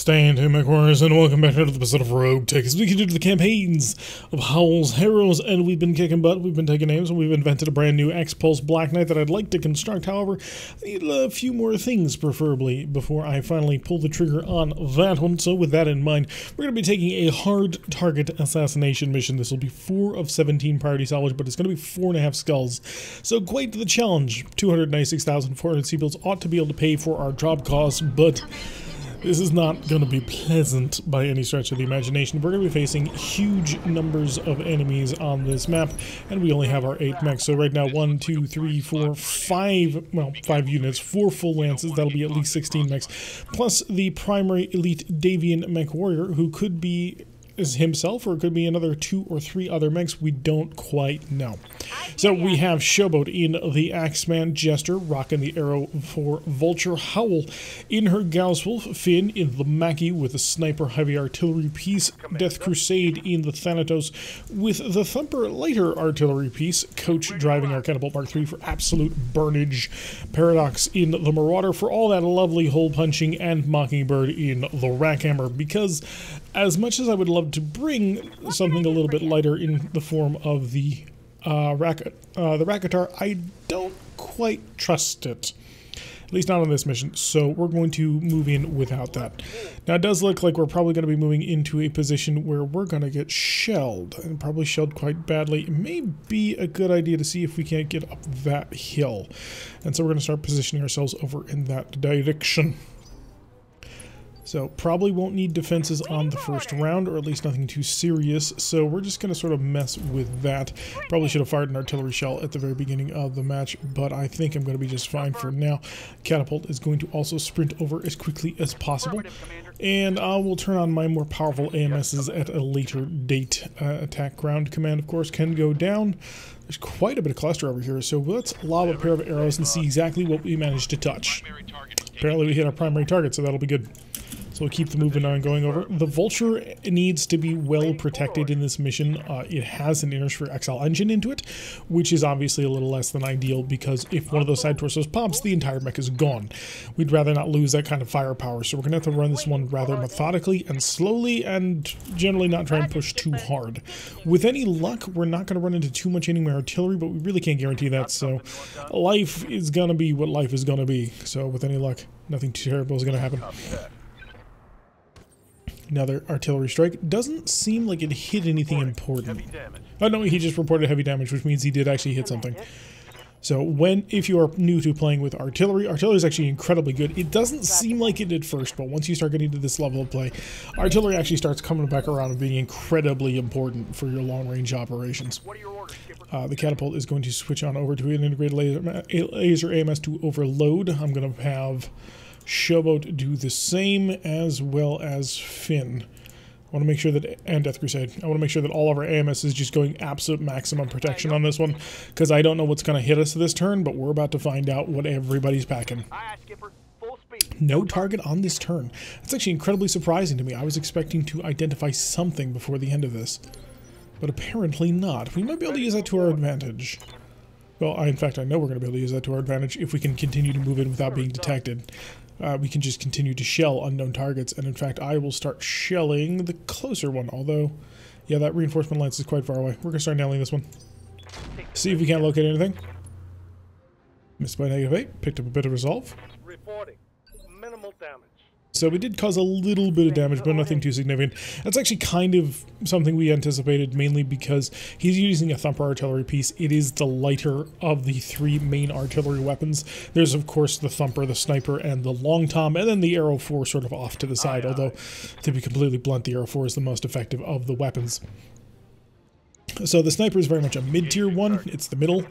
Stand to McWarriors, and welcome back to another episode of RogueTech as we continue the campaigns of Howl's Harrows, and we've been kicking butt, we've been taking names, and we've invented a brand new X-Pulse Black Knight that I'd like to construct. However, I need a few more things, preferably, before I finally pull the trigger on that one. So with that in mind, we're going to be taking a hard target assassination mission. This will be 4 of 17 priority salvage, but it's going to be 4.5 skulls. So quite the challenge. 296,400 C-bills ought to be able to pay for our job costs, but this is not going to be pleasant by any stretch of the imagination. We're going to be facing huge numbers of enemies on this map, and we only have our 8 mechs. So right now, 1, 2, 3, 4, 5, well, 5 units, 4 full lances. That'll be at least 16 mechs, plus the primary elite Davion mech warrior, who could be is himself, or it could be another 2 or 3 other mechs. We don't quite know. So we have Showboat in the Axeman Jester, rocking the arrow for Vulture. Howl in her Gausswolf, Finn in the Mackie with a sniper heavy artillery piece, Death Crusade in the Thanatos with the Thumper lighter artillery piece, Coach driving our Catapult Mark III for absolute burnage, Paradox in the Marauder for all that lovely hole punching, and Mockingbird in the Rackhammer, because as much as I would love to bring something a little bit lighter in the form of the Racketar, I don't quite trust it. At least not on this mission, so we're going to move in without that. Now it does look like we're probably going to be moving into a position where we're going to get shelled, and probably shelled quite badly. It may be a good idea to see if we can't get up that hill. And so we're going to start positioning ourselves over in that direction. So probably won't need defenses on the first round, or at least nothing too serious, so we're just going to sort of mess with that. Probably should have fired an artillery shell at the very beginning of the match, but I think I'm going to be just fine for now. Catapult is going to also sprint over as quickly as possible, and I will turn on my more powerful AMSs at a later date. Attack ground command, of course, can go down. There's quite a bit of cluster over here, so let's lob a pair of arrows and see exactly what we managed to touch. Apparently we hit our primary target, so that'll be good. So we'll keep the movement on going over. The Vulture needs to be well protected in this mission. It has an Inner Sphere XL engine into it, which is obviously a little less than ideal, because if one of those side torsos pops, the entire mech is gone. We'd rather not lose that kind of firepower, so we're going to have to run this one rather methodically and slowly, and generally not try and push too hard. With any luck, we're not going to run into too much enemy artillery, but we really can't guarantee that, so life is going to be what life is going to be. So with any luck, nothing too terrible is going to happen. Another artillery strike. Doesn't seem like it hit anything important. Oh no, he just reported heavy damage, which means he did actually hit something. So if you are new to playing with artillery, artillery is actually incredibly good. It doesn't seem like it at first, but once you start getting to this level of play, artillery actually starts coming back around and being incredibly important for your long-range operations. The catapult is going to switch on over to an integrated laser AMS to overload. I'm going to have Showboat do the same, as well as Finn. I want to make sure that, and Death Crusade, I want to make sure that all of our AMS is just going absolute maximum protection on this one, because I don't know what's going to hit us this turn, but we're about to find out what everybody's packing. No target on this turn. That's actually incredibly surprising to me. I was expecting to identify something before the end of this, but apparently not. We might be able to use that to our advantage. Well, in fact, I know we're going to be able to use that to our advantage if we can continue to move in without being detected. We can just continue to shell unknown targets, and in fact, I will start shelling the closer one, although, yeah, that reinforcement lance is quite far away. We're going to start nailing this one. See if we can't locate anything. Missed by -8, picked up a bit of resolve. Reporting. Minimal damage. So we did cause a little bit of damage, but nothing too significant. That's actually kind of something we anticipated, mainly because he's using a Thumper artillery piece. It is the lighter of the 3 main artillery weapons. There's, of course, the Thumper, the Sniper, and the Long Tom, and then the Arrow 4 sort of off to the side, although, to be completely blunt, the Arrow 4 is the most effective of the weapons. So the Sniper is very much a mid-tier one. It's the middle,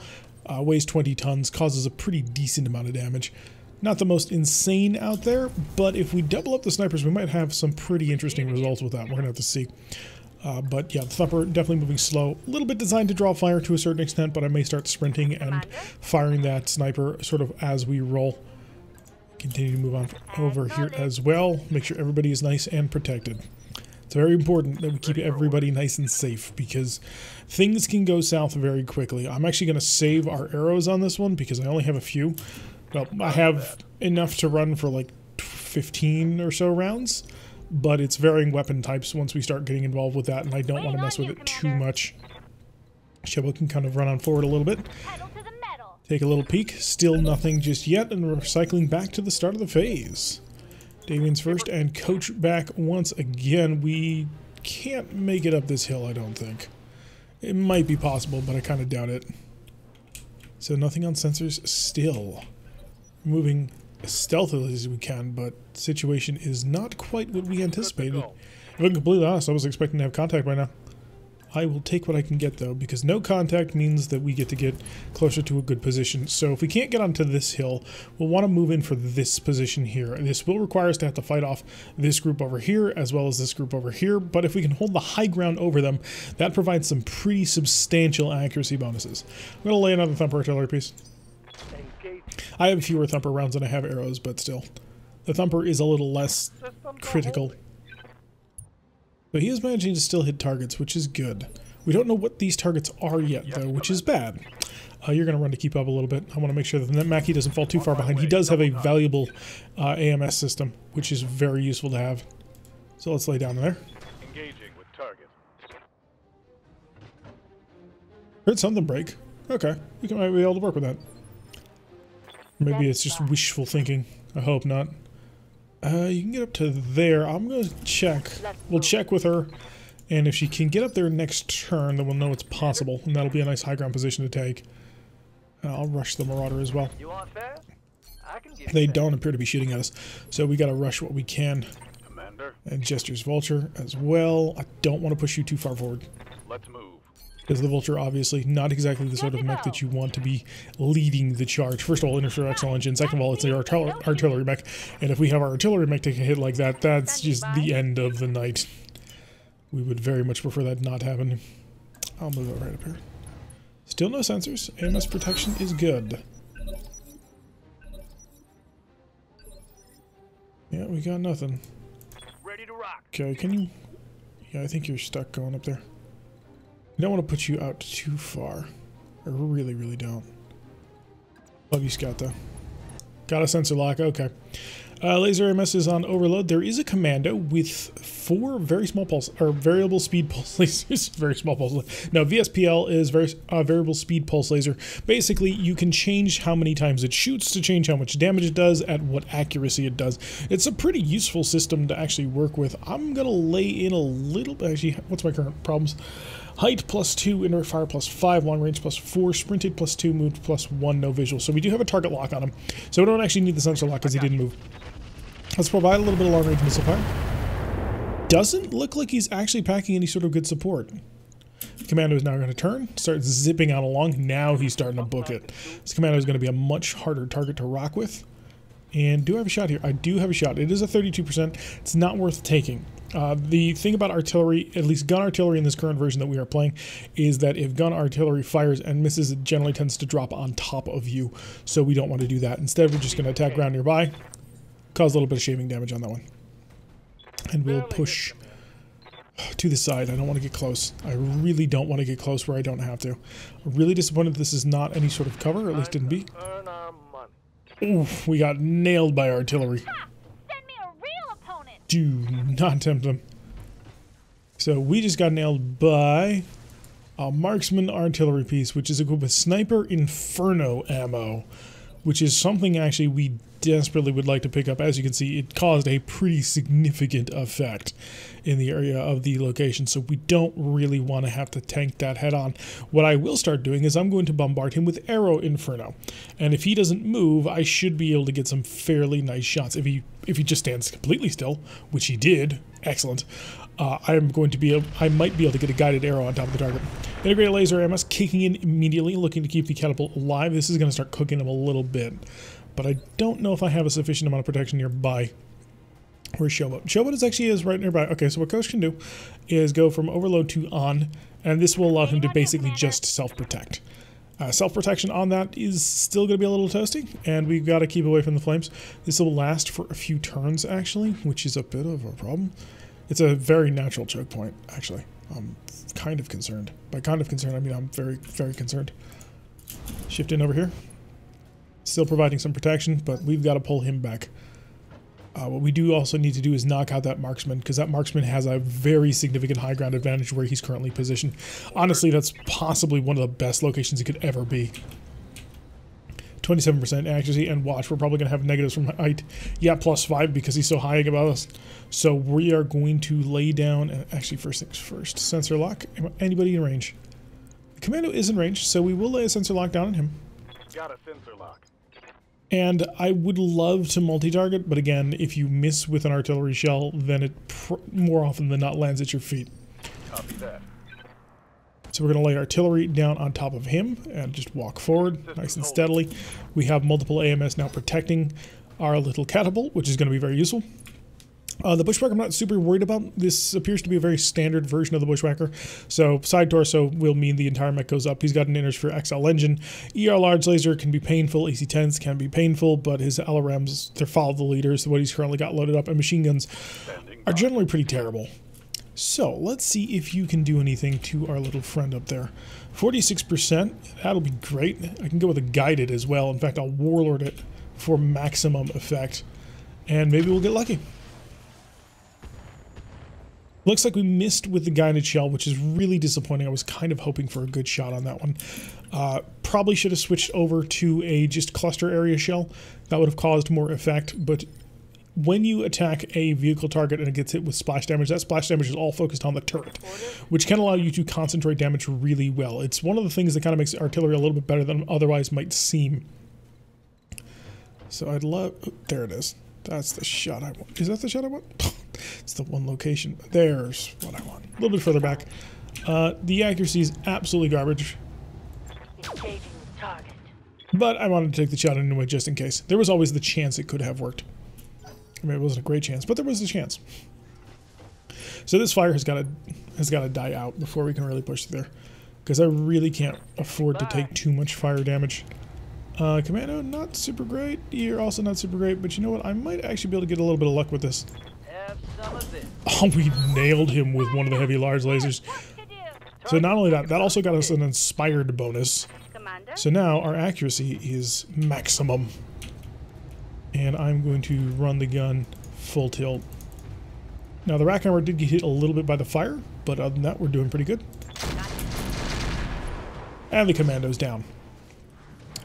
weighs 20 tons, causes a pretty decent amount of damage. Not the most insane out there, but if we double up the snipers, we might have some pretty interesting results with that. We're going to have to see. But yeah, the Thumper definitely moving slow. A little bit designed to draw fire to a certain extent, but I may start sprinting and firing that sniper sort of as we roll. Continue to move on over here as well. Make sure everybody is nice and protected. It's very important that we keep everybody nice and safe, because things can go south very quickly. I'm actually going to save our arrows on this one because I only have a few. Well, I have enough to run for like 15 or so rounds, but it's varying weapon types once we start getting involved with that, and I don't want to mess with it too much. Shobo can kind of run on forward a little bit. Take a little peek. Still nothing just yet, and we're cycling back to the start of the phase. Davion's first, and Coach back once again. We can't make it up this hill, I don't think. It might be possible, but I kind of doubt it. So nothing on sensors still. Moving as stealthily as we can, but situation is not quite what we anticipated. If I'm completely honest, I was expecting to have contact by now. I will take what I can get though, because no contact means that we get to get closer to a good position. So if we can't get onto this hill, we'll want to move in for this position here. This will require us to have to fight off this group over here as well as this group over here, but if we can hold the high ground over them, that provides some pretty substantial accuracy bonuses. I'm going to lay another thumper artillery piece. I have fewer thumper rounds than I have arrows, but still. The thumper is a little less critical. But he is managing to still hit targets, which is good. We don't know what these targets are yet, though, which is bad. You're going to run to keep up a little bit. I want to make sure that the Mackie doesn't fall too far behind. He does have a valuable AMS system, which is very useful to have. So let's lay down there. Engaging with target. Heard something break. Okay, we might be able to work with that. Maybe it's just wishful thinking. I hope not. You can get up to there. I'm going to check. We'll check with her. And if she can get up there next turn, then we'll know it's possible. And that'll be a nice high ground position to take. I'll rush the Marauder as well. You want that? I can give They don't appear to be shooting at us. So we got to rush what we can. Commander. And Jester's Vulture as well. I don't want to push you too far forward. Let's move. Because the Vulture, obviously, not exactly the sort of mech that you want to be leading the charge. First of all, insurrectional engine. Second of all, it's the artillery mech. And if we have our artillery mech take a hit like that, that's just the end of the night. We would very much prefer that not happen. I'll move it right up here. Still no sensors. AMS protection is good. Yeah, we got nothing. Ready to rock. Okay, can you... Yeah, I think you're stuck going up there. I don't want to put you out too far. I really, really don't. Love you, Scout, though. Got a sensor lock. Okay. Laser MS is on overload. There is a commando with 4 very small pulse, or variable speed pulse lasers. Very small pulse. No, VSPL is variable speed pulse laser. Basically, you can change how many times it shoots to change how much damage it does at what accuracy it does. It's a pretty useful system to actually work with. I'm going to lay in a little bit. Actually, what's my current problems? Height +2, indirect fire +5, long range +4, sprinted +2, moved +1, no visual. So we do have a target lock on him. So we don't actually need the sensor lock because he didn't move. Let's provide a little bit of long range missile fire. Doesn't look like he's actually packing any sort of good support. The commando is now going to turn, start zipping out along. Now he's starting to book it. This commando is going to be a much harder target to rock with. And do I have a shot here? I do have a shot. It is a 32%. It's not worth taking. The thing about artillery, at least gun artillery in this current version that we are playing, is that if gun artillery fires and misses, it generally tends to drop on top of you. So we don't want to do that. Instead, we're just going to attack ground nearby, cause a little bit of shaving damage on that one. And we'll push to the side. I don't want to get close. I really don't want to get close where I don't have to. I'm really disappointed this is not any sort of cover, or at least didn't be. Oof, we got nailed by artillery. Do not tempt them. So we just got nailed by a marksman artillery piece, which is equipped with sniper inferno ammo, which is something actually we desperately would like to pick up. As you can see, it caused a pretty significant effect in the area of the location, so we don't really want to have to tank that head on. What I will start doing is I'm going to bombard him with arrow inferno, and if he doesn't move, I should be able to get some fairly nice shots. If he just stands completely still, which he did, excellent. I might be able to get a guided arrow on top of the target. Integrated laser MS kicking in immediately, looking to keep the catapult alive. This is going to start cooking him a little bit, but I don't know if I have a sufficient amount of protection nearby. Where's Showboat? Showboat is right nearby. Okay, so what Coach can do is go from overload to on, and this will allow him to basically just self-protect. Self-protection on that is still going to be a little toasty, and we've got to keep away from the flames. This will last for a few turns, actually, which is a bit of a problem. It's a very natural choke point, actually. I'm kind of concerned. By kind of concerned, I mean I'm very, very concerned. Shift in over here. Still providing some protection, but we've got to pull him back. What we do also need to do is knock out that marksman, because that marksman has a very significant high ground advantage where he's currently positioned. Honestly, that's possibly one of the best locations it could ever be. 27% accuracy, and watch, we're probably going to have negatives from height. Yeah, +5 because he's so high above us. So we are going to lay down, actually first things first, sensor lock. Anybody in range? The commando is in range, so we will lay a sensor lock down on him. Got a sensor lock. And I would love to multi-target, but again, if you miss with an artillery shell, then it more often than not lands at your feet. Copy that. So we're going to lay artillery down on top of him and just walk forward nice and steadily. We have multiple AMS now protecting our little catapult, which is going to be very useful. The bushwhacker I'm not super worried about. This appears to be a very standard version of the bushwhacker. So side torso will mean the entire mech goes up. He's got an Innersphere XL engine. ER large laser can be painful. AC-10s can be painful, but his LRMs, they're follow the leaders, what he's currently got loaded up, and machine guns are generally pretty terrible. So let's see if you can do anything to our little friend up there. 46%, that'll be great. I can go with a guided as well. In fact, I'll warlord it for maximum effect, and maybe we'll get lucky. Looks like we missed with the guided shell, which is really disappointing. I was kind of hoping for a good shot on that one. Probably should have switched over to a just cluster area shell. That would have caused more effect, but when you attack a vehicle target and it gets hit with splash damage, that splash damage is all focused on the turret, which can allow you to concentrate damage really well. It's one of the things that kind of makes artillery a little bit better than otherwise might seem. So I'd love... Oh, there it is. That's the shot I want. Is that the shot I want? It's the one location. There's what I want. A little bit further back. The accuracy is absolutely garbage. Engaging the target. But I wanted to take the shot anyway, just in case. There was always the chance it could have worked. I mean, it wasn't a great chance, but there was a chance. So this fire has got to die out before we can really push through there, because I really can't afford to take too much fire damage. Commando, not super great. You're also not super great, but you know what? I might actually be able to get a little bit of luck with this. Have some of this. Oh, we nailed him with one of the heavy large lasers. So not only that, that also got us an inspired bonus. Commander? So now our accuracy is maximum. And I'm going to run the gun full tilt. Now the rack hammer did get hit a little bit by the fire, but other than that, we're doing pretty good. And the commando's down.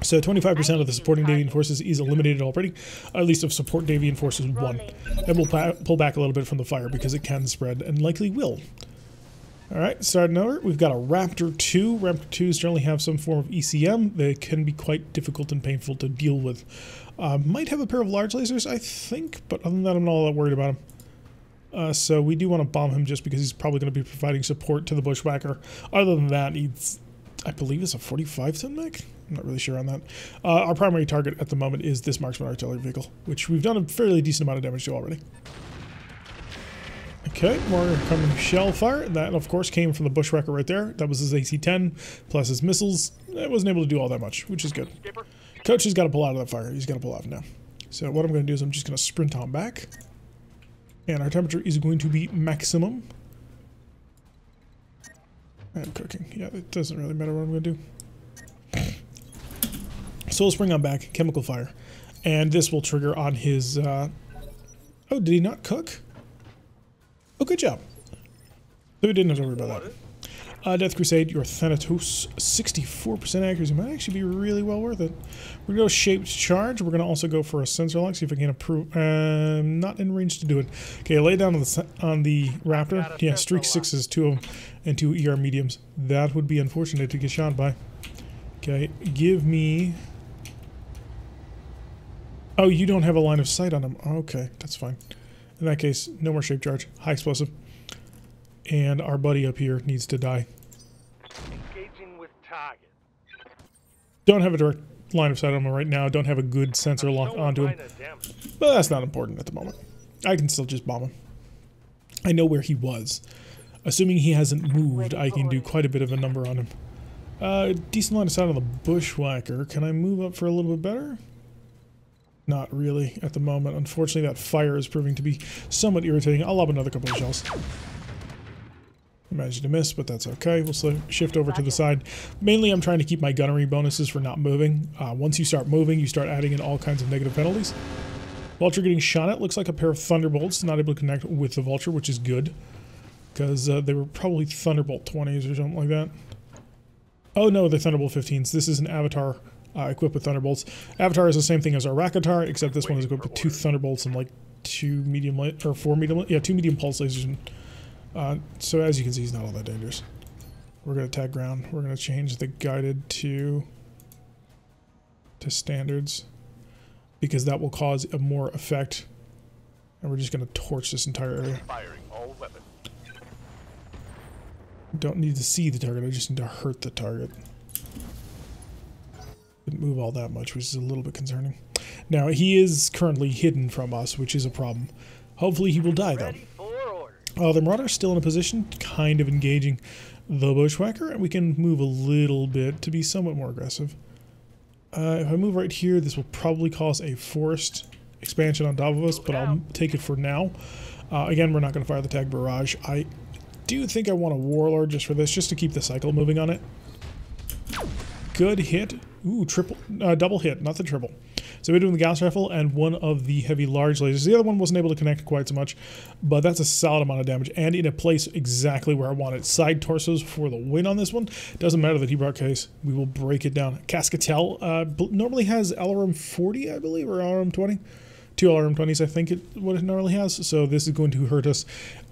So 25% of the supporting Davion forces is eliminated already. At least of support Davion forces 1. And we'll pull back a little bit from the fire because it can spread and likely will. Alright, starting over. We've got a Raptor 2. Raptor 2s generally have some form of ECM. They can be quite difficult and painful to deal with. Might have a pair of large lasers, I think, but other than that, I'm not all that worried about him. So we do want to bomb him just because he's probably going to be providing support to the bushwhacker. Other than that, he's, I believe it's a 45-ton mech? I'm not really sure on that. Our primary target at the moment is this marksman artillery vehicle, which we've done a fairly decent amount of damage to already. Okay, more incoming shell fire. That, of course, came from the bushwhacker right there. That was his AC-10 plus his missiles. It wasn't able to do all that much, which is good. Coach has got to pull out of that fire. He's got to pull out now. So what I'm going to do is I'm just going to sprint on back. And our temperature is going to be maximum. I'm cooking. Yeah, it doesn't really matter what I'm going to do. So we'll spring on back, chemical fire. And this will trigger on his... Oh, did he not cook? Oh, good job. So we didn't have to worry about that. Death Crusade, your Thanatos, 64% accuracy. Might actually be really well worth it. We're going to go Shaped Charge. We're going to also go for a sensor lock, see if I can approve. Not in range to do it. Okay, lay down on the Raptor. Yeah, Streak 6s, 2 of them, and 2 ER mediums. That would be unfortunate to get shot by. Okay, give me... Oh, you don't have a line of sight on him. Okay, that's fine. In that case, no more Shape Charge. High explosive. And our buddy up here needs to die. Engaging with target. Don't have a direct line of sight on him right now. Don't have a good sensor lock onto him. But that's not important at the moment. I can still just bomb him. I know where he was. Assuming he hasn't moved, I can do quite a bit of a number on him. Decent line of sight on the bushwhacker. Can I move up for a little bit better? Not really at the moment. Unfortunately, that fire is proving to be somewhat irritating. I'll lob another couple of shells. Managed to miss, but that's okay. We'll shift over to the side. Mainly, I'm trying to keep my gunnery bonuses for not moving. Once you start moving, you start adding in all kinds of negative penalties. Vulture getting shot at. Looks like a pair of Thunderbolts. Not able to connect with the Vulture, which is good. Because they were probably Thunderbolt 20s or something like that. Oh no, they're Thunderbolt 15s. This is an Avatar equipped with Thunderbolts. Avatar is the same thing as our Rakatar, except this one is equipped with 2 Thunderbolts and like 2 medium, or 4 medium, yeah, 2 medium pulse lasers. So as you can see, he's not all that dangerous. We're going to tag ground. We're going to change the guided to standards, because that will cause a more effect. And we're just going to torch this entire area. Firing all weapons. Don't need to see the target, I just need to hurt the target. Didn't move all that much, which is a little bit concerning. Now, he is currently hidden from us, which is a problem. Hopefully he will die, though. Ready for order. The Marauder's still in a position, kind of engaging the Bushwhacker, and we can move a little bit to be somewhat more aggressive. If I move right here, this will probably cause a forced expansion on top of us, but I'll take it for now. Again, we're not going to fire the tag barrage. I do think I want a Warlord just for this, just to keep the cycle moving on it. Good hit. Ooh, double hit, not the triple. So we're doing the gas rifle and one of the heavy large lasers. The other one wasn't able to connect quite so much, but that's a solid amount of damage and in a place exactly where I want it. Side torsos for the win on this one. Doesn't matter that he brought case. We will break it down. Cascatel normally has LRM 40, I believe, or LRM 20. 2 LRM 20s, I think what it normally has. So this is going to hurt us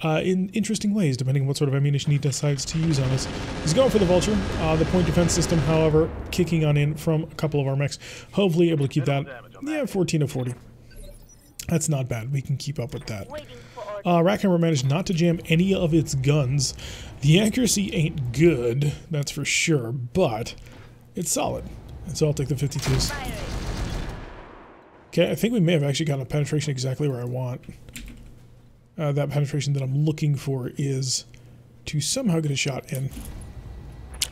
in interesting ways, depending on what sort of ammunition he decides to use on us. He's going for the Vulture. The point defense system, however, kicking on in from a couple of our mechs. Hopefully able to keep that. Yeah, 14 of 40. That's not bad. We can keep up with that. Rackhammer managed not to jam any of its guns. The accuracy ain't good, that's for sure, but it's solid. And so I'll take the 52s. Okay, I think we may have actually gotten a penetration exactly where I want. That penetration that I'm looking for is to somehow get a shot in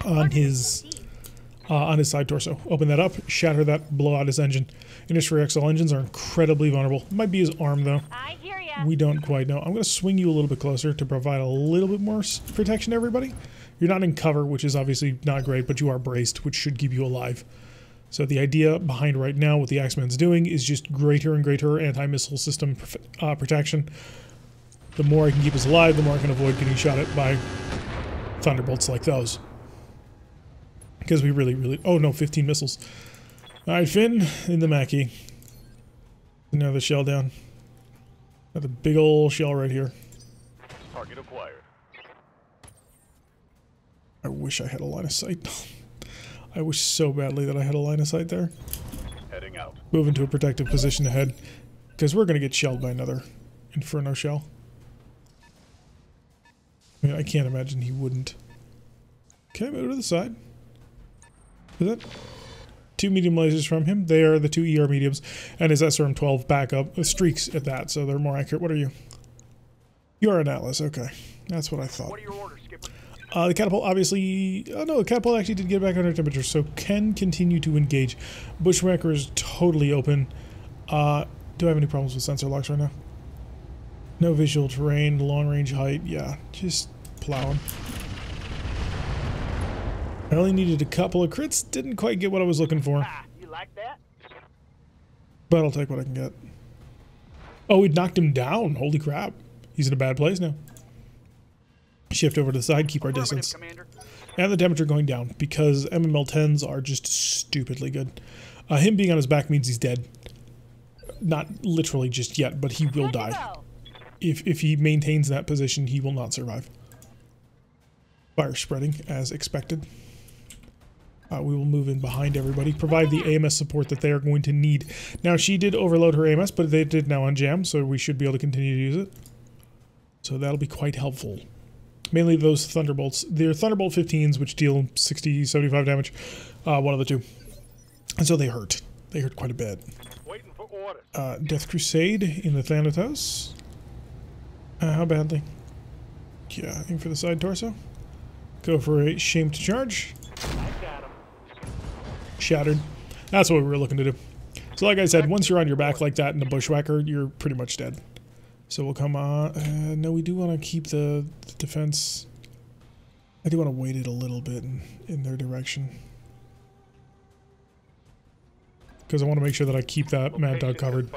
on his side torso. Open that up, shatter that, blow out his engine. Initial XL engines are incredibly vulnerable. It might be his arm though. I hear ya. We don't quite know. I'm going to swing you a little bit closer to provide a little bit more protection to everybody. You're not in cover, which is obviously not great, but you are braced, which should keep you alive. So the idea behind right now what the Axeman's doing is just greater and greater anti-missile system protection. The more I can keep us alive, the more I can avoid getting shot at by thunderbolts like those. Because we really... Oh no, 15 missiles. Alright, Finn, in the Mackie. Another shell down. Another big old shell right here. Target acquired. I wish I had a line of sight. I wish so badly that I had a line of sight there. Heading out. Move into a protective position ahead, because we're going to get shelled by another Inferno shell. I mean, I can't imagine he wouldn't. Okay, move to the side. Is that 2 medium lasers from him? They are the 2 ER mediums, and his SRM-12 backup streaks at that, so they're more accurate. What are you? You are an Atlas. Okay, that's what I thought. What are your orders, Skipper? The catapult obviously... Oh no, the catapult actually did get back under temperature, so can continue to engage. Bushwhacker is totally open. Do I have any problems with sensor locks right now? No visual terrain, long range height. Yeah, just plowing. I only needed a couple of crits. Didn't quite get what I was looking for. Ah, you like that? But I'll take what I can get. Oh, we knocked him down. Holy crap. He's in a bad place now. Shift over to the side, keep our distance. Commander. And the temperature going down, because MML-10s are just stupidly good. Him being on his back means he's dead. Not literally just yet, but he will die. If he maintains that position, he will not survive. Fire spreading, as expected. We will move in behind everybody, provide the AMS support that they are going to need. Now, she did overload her AMS, but they did now unjam, so we should be able to continue to use it. So that'll be quite helpful. Mainly those Thunderbolts. They're Thunderbolt 15s, which deal 60, 75 damage. One of the two. And so they hurt. They hurt quite a bit. Waiting for orders. Death Crusade in the Thanatos. How badly? Yeah, aim for the side torso. Go for a shame to charge. I got him. Shattered. That's what we were looking to do. So like I said, once you're on your back like that in the Bushwhacker, you're pretty much dead. So we'll come on. No, we do want to keep the defense. I do want to weight it a little bit in their direction. Because I want to make sure that I keep that Mad Dog covered.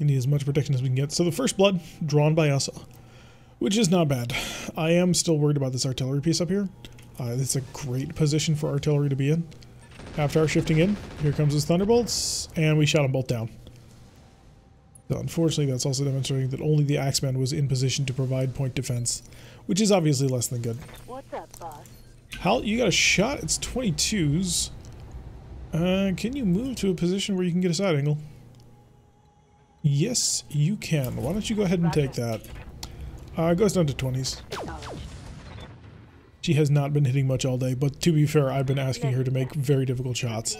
We need as much protection as we can get. So the first blood drawn by us, which is not bad. I am still worried about this artillery piece up here. It's a great position for artillery to be in. After our shifting in, here comes his thunderbolts, and we shot them both down. So unfortunately, that's also demonstrating that only the Axeman was in position to provide point defense, which is obviously less than good. What's up, boss? Hal, you got a shot. It's 22s. Can you move to a position where you can get a side angle? Yes, you can. Why don't you go ahead and take that? Goes down to 20s. She has not been hitting much all day, but to be fair, I've been asking her to make very difficult shots.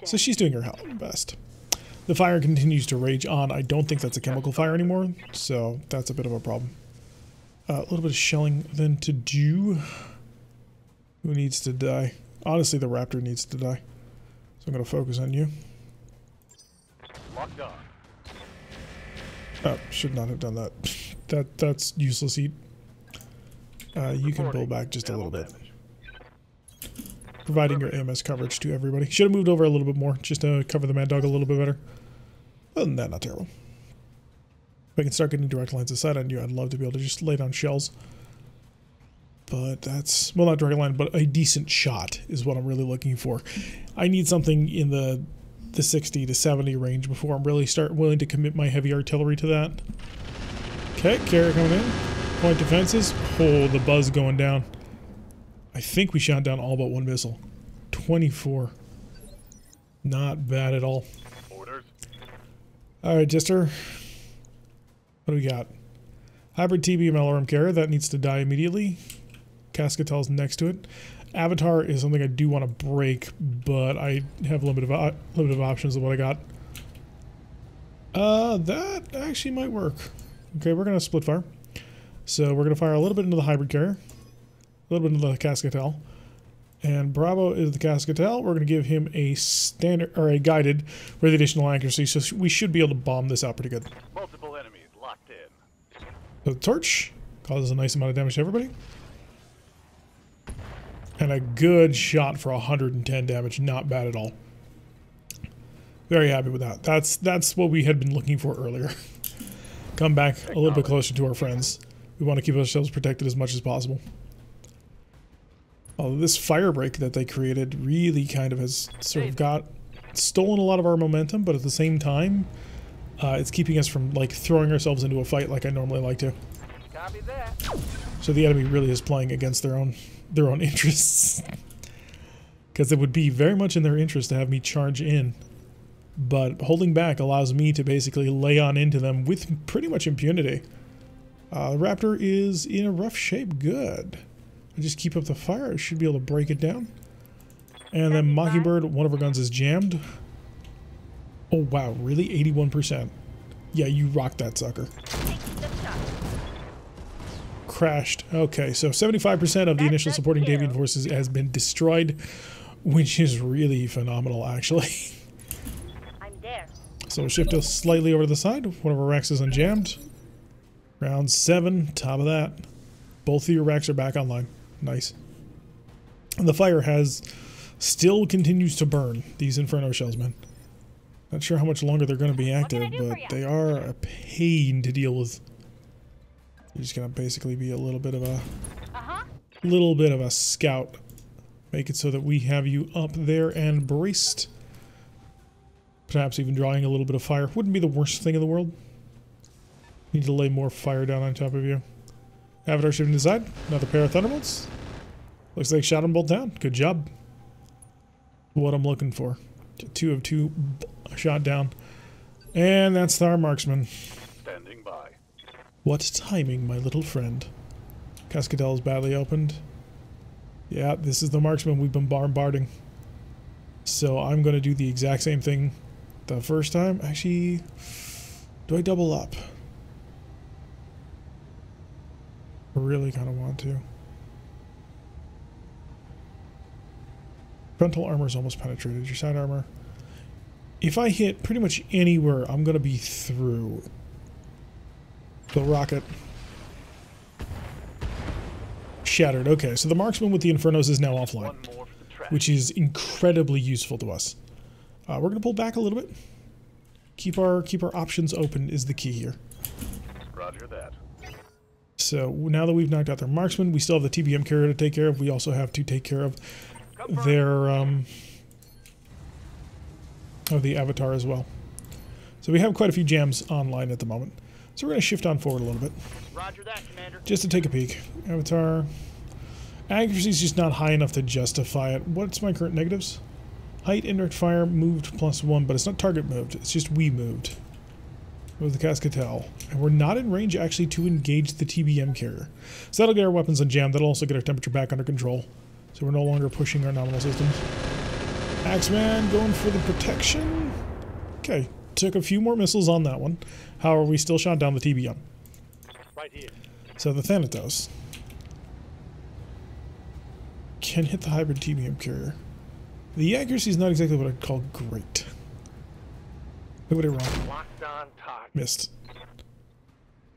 So she's doing her best. The fire continues to rage on. I don't think that's a chemical fire anymore, so that's a bit of a problem. A little bit of shelling then to do. Who needs to die? Honestly, the raptor needs to die. So I'm going to focus on you. Locked on. Oh, should not have done that. That's useless heat. You can pull back just a little bit. Providing your AMS coverage to everybody. Should have moved over a little bit more just to cover the Mad Dog a little bit better. Other than that, not terrible. If I can start getting direct lines of sight on you, I'd love to be able to just lay down shells. But that's, well, not direct line, but a decent shot is what I'm really looking for. I need something in the 60 to 70 range before I'm really willing to commit my heavy artillery to that. Okay, carrier coming in. Point defenses. Oh, the buzz going down. I think we shot down all but one missile. 24. Not bad at all. Orders. Alright, Jester. What do we got? Hybrid TB LRM carrier. That needs to die immediately. Cascatel's next to it. Avatar is something I do want to break, but I have limited options of what I got. That actually might work. Okay, we're going to split fire. So we're going to fire a little bit into the hybrid carrier. A little bit into the Cascatel. And Bravo is the Cascatel. We're going to give him a standard, or a guided with additional accuracy, so we should be able to bomb this out pretty good. Multiple enemies locked in. So the torch causes a nice amount of damage to everybody. And a good shot for 110 damage. Not bad at all. Very happy with that. That's what we had been looking for earlier. Come back a little bit closer to our friends. We want to keep ourselves protected as much as possible. Although this fire break that they created really kind of has sort of stolen a lot of our momentum, but at the same time, it's keeping us from like throwing ourselves into a fight like I normally like to. Copy that. So the enemy really is playing against their own interests. Because it would be very much in their interest to have me charge in. But holding back allows me to basically lay on into them with pretty much impunity. The Raptor is in a rough shape. Good. I just keep up the fire. I should be able to break it down. And then Mockingbird, one of our guns is jammed. Oh wow, really? 81%. Yeah, you rocked that sucker. Crashed. Okay, so 75% of the initial supporting Davion forces has been destroyed, which is really phenomenal, actually. I'm there. So we'll shift us slightly over to the side. One of our racks is unjammed. Round 7, top of that. Both of your racks are back online. Nice. And the fire still continues to burn these Inferno shells, man. Not sure how much longer they're going to be active, but they are a pain to deal with. You're just going to basically be a little bit of a scout. Make it so that we have you up there and braced. Perhaps even drawing a little bit of fire. Wouldn't be the worst thing in the world. Need to lay more fire down on top of you. Avatar shifting to the side. Another pair of Thunderbolts. Looks like shot them both down. Good job. What I'm looking for. 2 of 2 shot down. And that's our marksman. Standing by. What timing, my little friend. Cascadel is badly opened. Yeah, this is the marksman we've been bombarding. So I'm going to do the exact same thing the first time. Actually, do I double up? I really kind of want to. Frontal armor is almost penetrated. Your side armor. If I hit pretty much anywhere, I'm going to be through. The rocket. Shattered. Okay, so the marksman with the Infernos is now offline, which is incredibly useful to us. We're going to pull back a little bit. Keep our options open is the key here. Roger that. So now that we've knocked out their marksman, we still have the TBM carrier to take care of. We also have to take care of their of the avatar as well. So we have quite a few jams online at the moment. So we're going to shift on forward a little bit. Roger that, Commander. Just to take a peek. Avatar. Accuracy is just not high enough to justify it. What's my current negatives? Height, indirect fire, moved +1, but it's not target moved. It's just we moved. With the Cascatel. And we're not in range actually to engage the TBM carrier. So that'll get our weapons unjammed. That'll also get our temperature back under control. So we're no longer pushing our nominal systems. Axeman going for the protection. Okay. Took a few more missiles on that one. However, we still shot down the TBM. Right here. So the Thanatos can hit the hybrid TBM carrier. The accuracy is not exactly what I'd call great. Look what it wrong. Locked on target. Missed.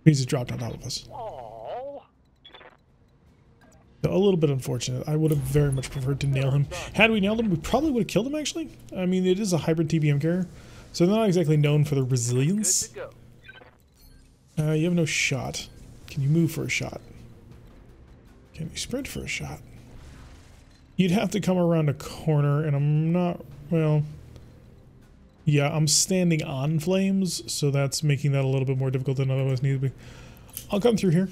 He's just dropped on top of us. Oh. So a little bit unfortunate. I would have very much preferred to nail him. Had we nailed him, we probably would have killed him actually. I mean, it is a hybrid TBM carrier. So they're not exactly known for their resilience. Good to go. You have no shot. Can you move for a shot? Can you sprint for a shot? You'd have to come around a corner, and I'm not, well, yeah, I'm standing on flames, so that's making that a little bit more difficult than otherwise needed to be. I'll come through here,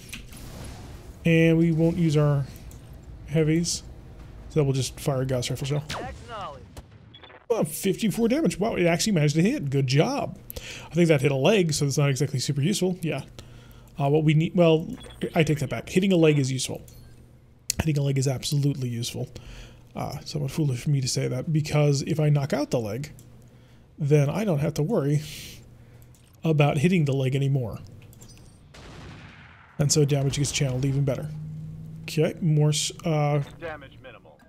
and we won't use our heavies, so we'll just fire a Gauss rifle shell. Acknowledge. Well, 54 damage. Wow, it actually managed to hit. Good job. I think that hit a leg, so it's not exactly super useful. Yeah. What we need, well, I take that back. Hitting a leg is useful. Hitting a leg is absolutely useful. Somewhat foolish for me to say that, because if I knock out the leg, then I don't have to worry about hitting the leg anymore. And so damage gets channeled even better. Okay, more Damage minimal.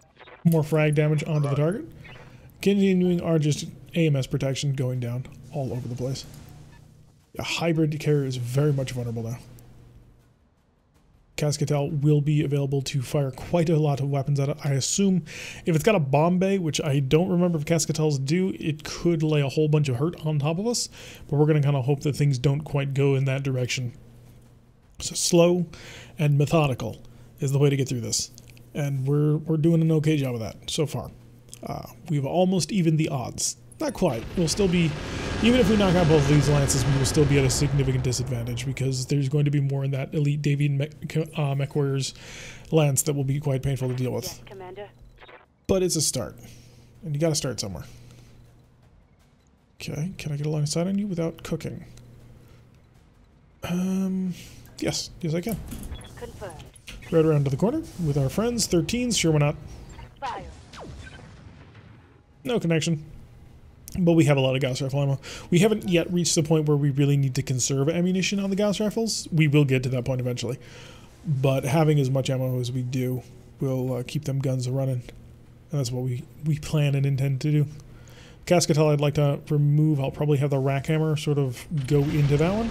more frag damage onto the target. Continuing our just AMS protection going down all over the place. A hybrid carrier is very much vulnerable now. Cascatel will be available to fire quite a lot of weapons at it. I assume if it's got a bomb bay, which I don't remember if Cascatels do, it could lay a whole bunch of hurt on top of us, but we're going to kind of hope that things don't quite go in that direction. So slow and methodical is the way to get through this. And we're doing an okay job of that so far. We've almost evened the odds. Not quite. We'll still be, even if we knock out both of these lances, we will still be at a significant disadvantage because there's going to be more in that elite Davion mech warriors lance that will be quite painful to deal with. Yes, Commander. But it's a start, and you got to start somewhere. Okay, can I get a line of sight on you without cooking? Yes, I can. Confirmed. Right around to the corner with our friends. 13s, sure, why not? Fire. No connection. But we have a lot of Gauss rifle ammo. We haven't yet reached the point where we really need to conserve ammunition on the Gauss rifles. We will get to that point eventually. But having as much ammo as we do will keep them guns running. And that's what we plan and intend to do. Cascatel I'd like to remove. I'll probably have the rack hammer sort of go into that one.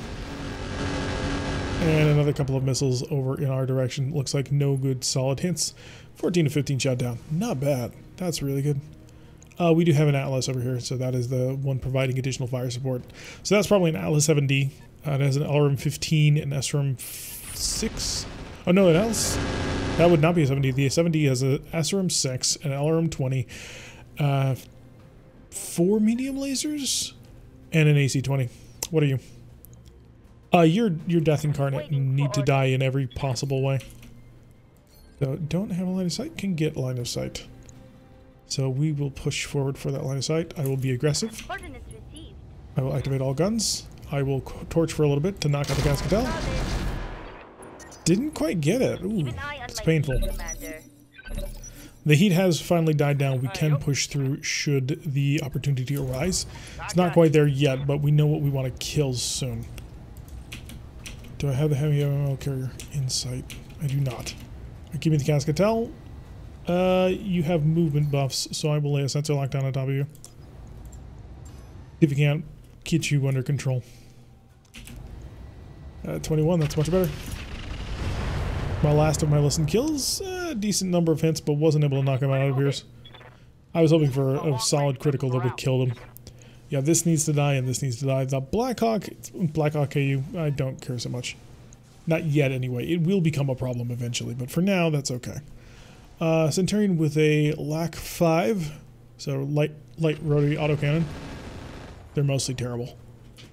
And another couple of missiles over in our direction. Looks like no good solid hits. 14 to 15 shot down. Not bad. That's really good. We do have an Atlas over here, so that is the one providing additional fire support. So that's probably an Atlas 7D. It has an LRM 15 and SRM 6. Oh no, it has. That would not be a 7D. The 7D has a SRM 6, an LRM 20, 4 medium lasers, and an AC 20. What are you? You're Death Incarnate and need to die in every possible way. So don't have a line of sight, can get line of sight. So we will push forward for that line of sight. I will be aggressive. Coordinates received. I will activate all guns. I will torch for a little bit to knock out the Cascatel. Didn't quite get it. Ooh, it's painful. The heat has finally died down. We can push through should the opportunity arise. It's not quite there yet, but we know what we want to kill soon. Do I have the heavy ammo carrier in sight? I do not. Give me the Cascatel. You have movement buffs, so I will lay a sensor lockdown on top of you. See if we can't get you under control. 21, that's much better. My last of my listened kills, a decent number of hits, but wasn't able to knock him out of here. I was hoping for a solid critical that would kill him. Yeah, this needs to die and this needs to die. The Blackhawk KU, I don't care so much. Not yet, anyway. It will become a problem eventually, but for now, that's okay. Centurion with a LAC 5, so light rotary autocannon. They're mostly terrible.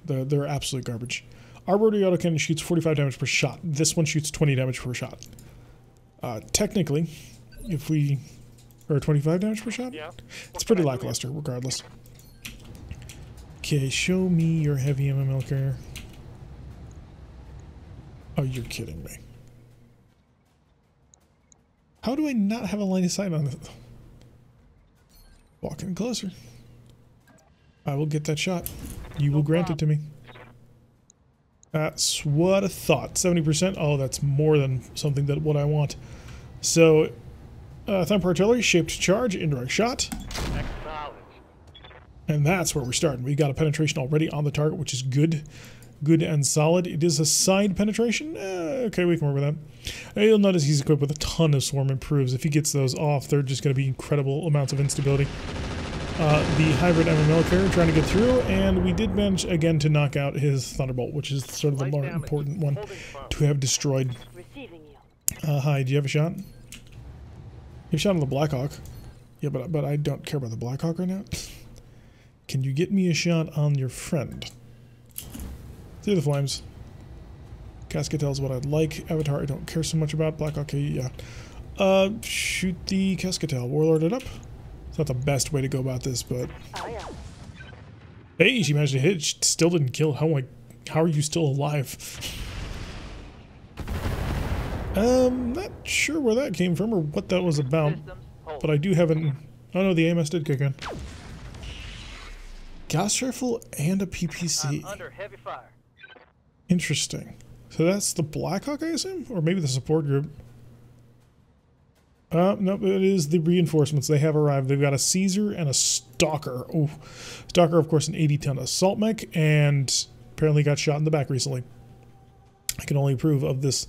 They're absolute garbage. Our rotary autocannon shoots 45 damage per shot. This one shoots 20 damage per shot. Technically, if we... Or 25 damage per shot? Yeah. It's pretty lackluster, regardless. Okay, show me your heavy MML carrier. Oh, you're kidding me. How do I not have a line of sight on it? Walking closer. I will get that shot. You will grant it to me. That's what I thought. 70%. Oh, that's more than something that what I want. So, thump artillery, shaped charge, indirect shot. Acknowledge. And that's where we're starting. We got a penetration already on the target, which is good. Good and solid. It is a side penetration. Okay, we can work with that. You'll notice he's equipped with a ton of swarm improves. If he gets those off, they're just going to be incredible amounts of instability. The hybrid MML carrier trying to get through, and we did manage again to knock out his Thunderbolt, which is sort of the more important one to have destroyed. Receiving you. Hi, do you have a shot? You have a shot on the Blackhawk. Yeah, but I don't care about the Blackhawk right now. Can you get me a shot on your friend? Through the flames. Cascatel is what I'd like. Avatar I don't care so much about. Blackhawk, yeah. Shoot the Cascatel. Warlord it up. It's not the best way to go about this, but... Hey, she managed to hit. She still didn't kill. How are you still alive? Not sure where that came from or what that was about. But I do have an... Oh no, the AMS did kick in. Gas rifle and a PPC. Under heavy fire. Interesting. So that's the Blackhawk, I assume? Or maybe the support group. No, it is the reinforcements. They have arrived. They've got a Caesar and a Stalker. Oh, Stalker, of course, an 80-ton assault mech, and apparently got shot in the back recently. I can only approve of this.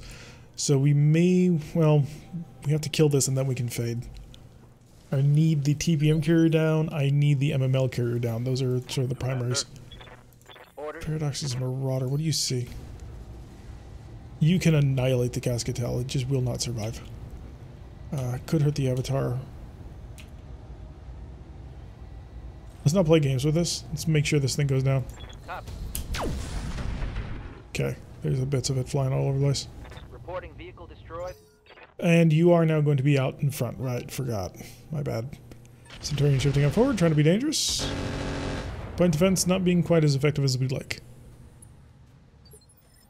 So we may, well, we have to kill this and then we can fade. I need the TPM carrier down. I need the MML carrier down. Those are sort of the primaries. Paradox is Marauder. What do you see? You can annihilate the Cascatel. It just will not survive. Could hurt the Avatar. Let's not play games with this. Let's make sure this thing goes down. Okay, there's the bits of it flying all over the place. Reporting vehicle destroyed. And you are now going to be out in front. Right, forgot. My bad. Centurion shifting up forward, trying to be dangerous. Point defense not being quite as effective as we'd like.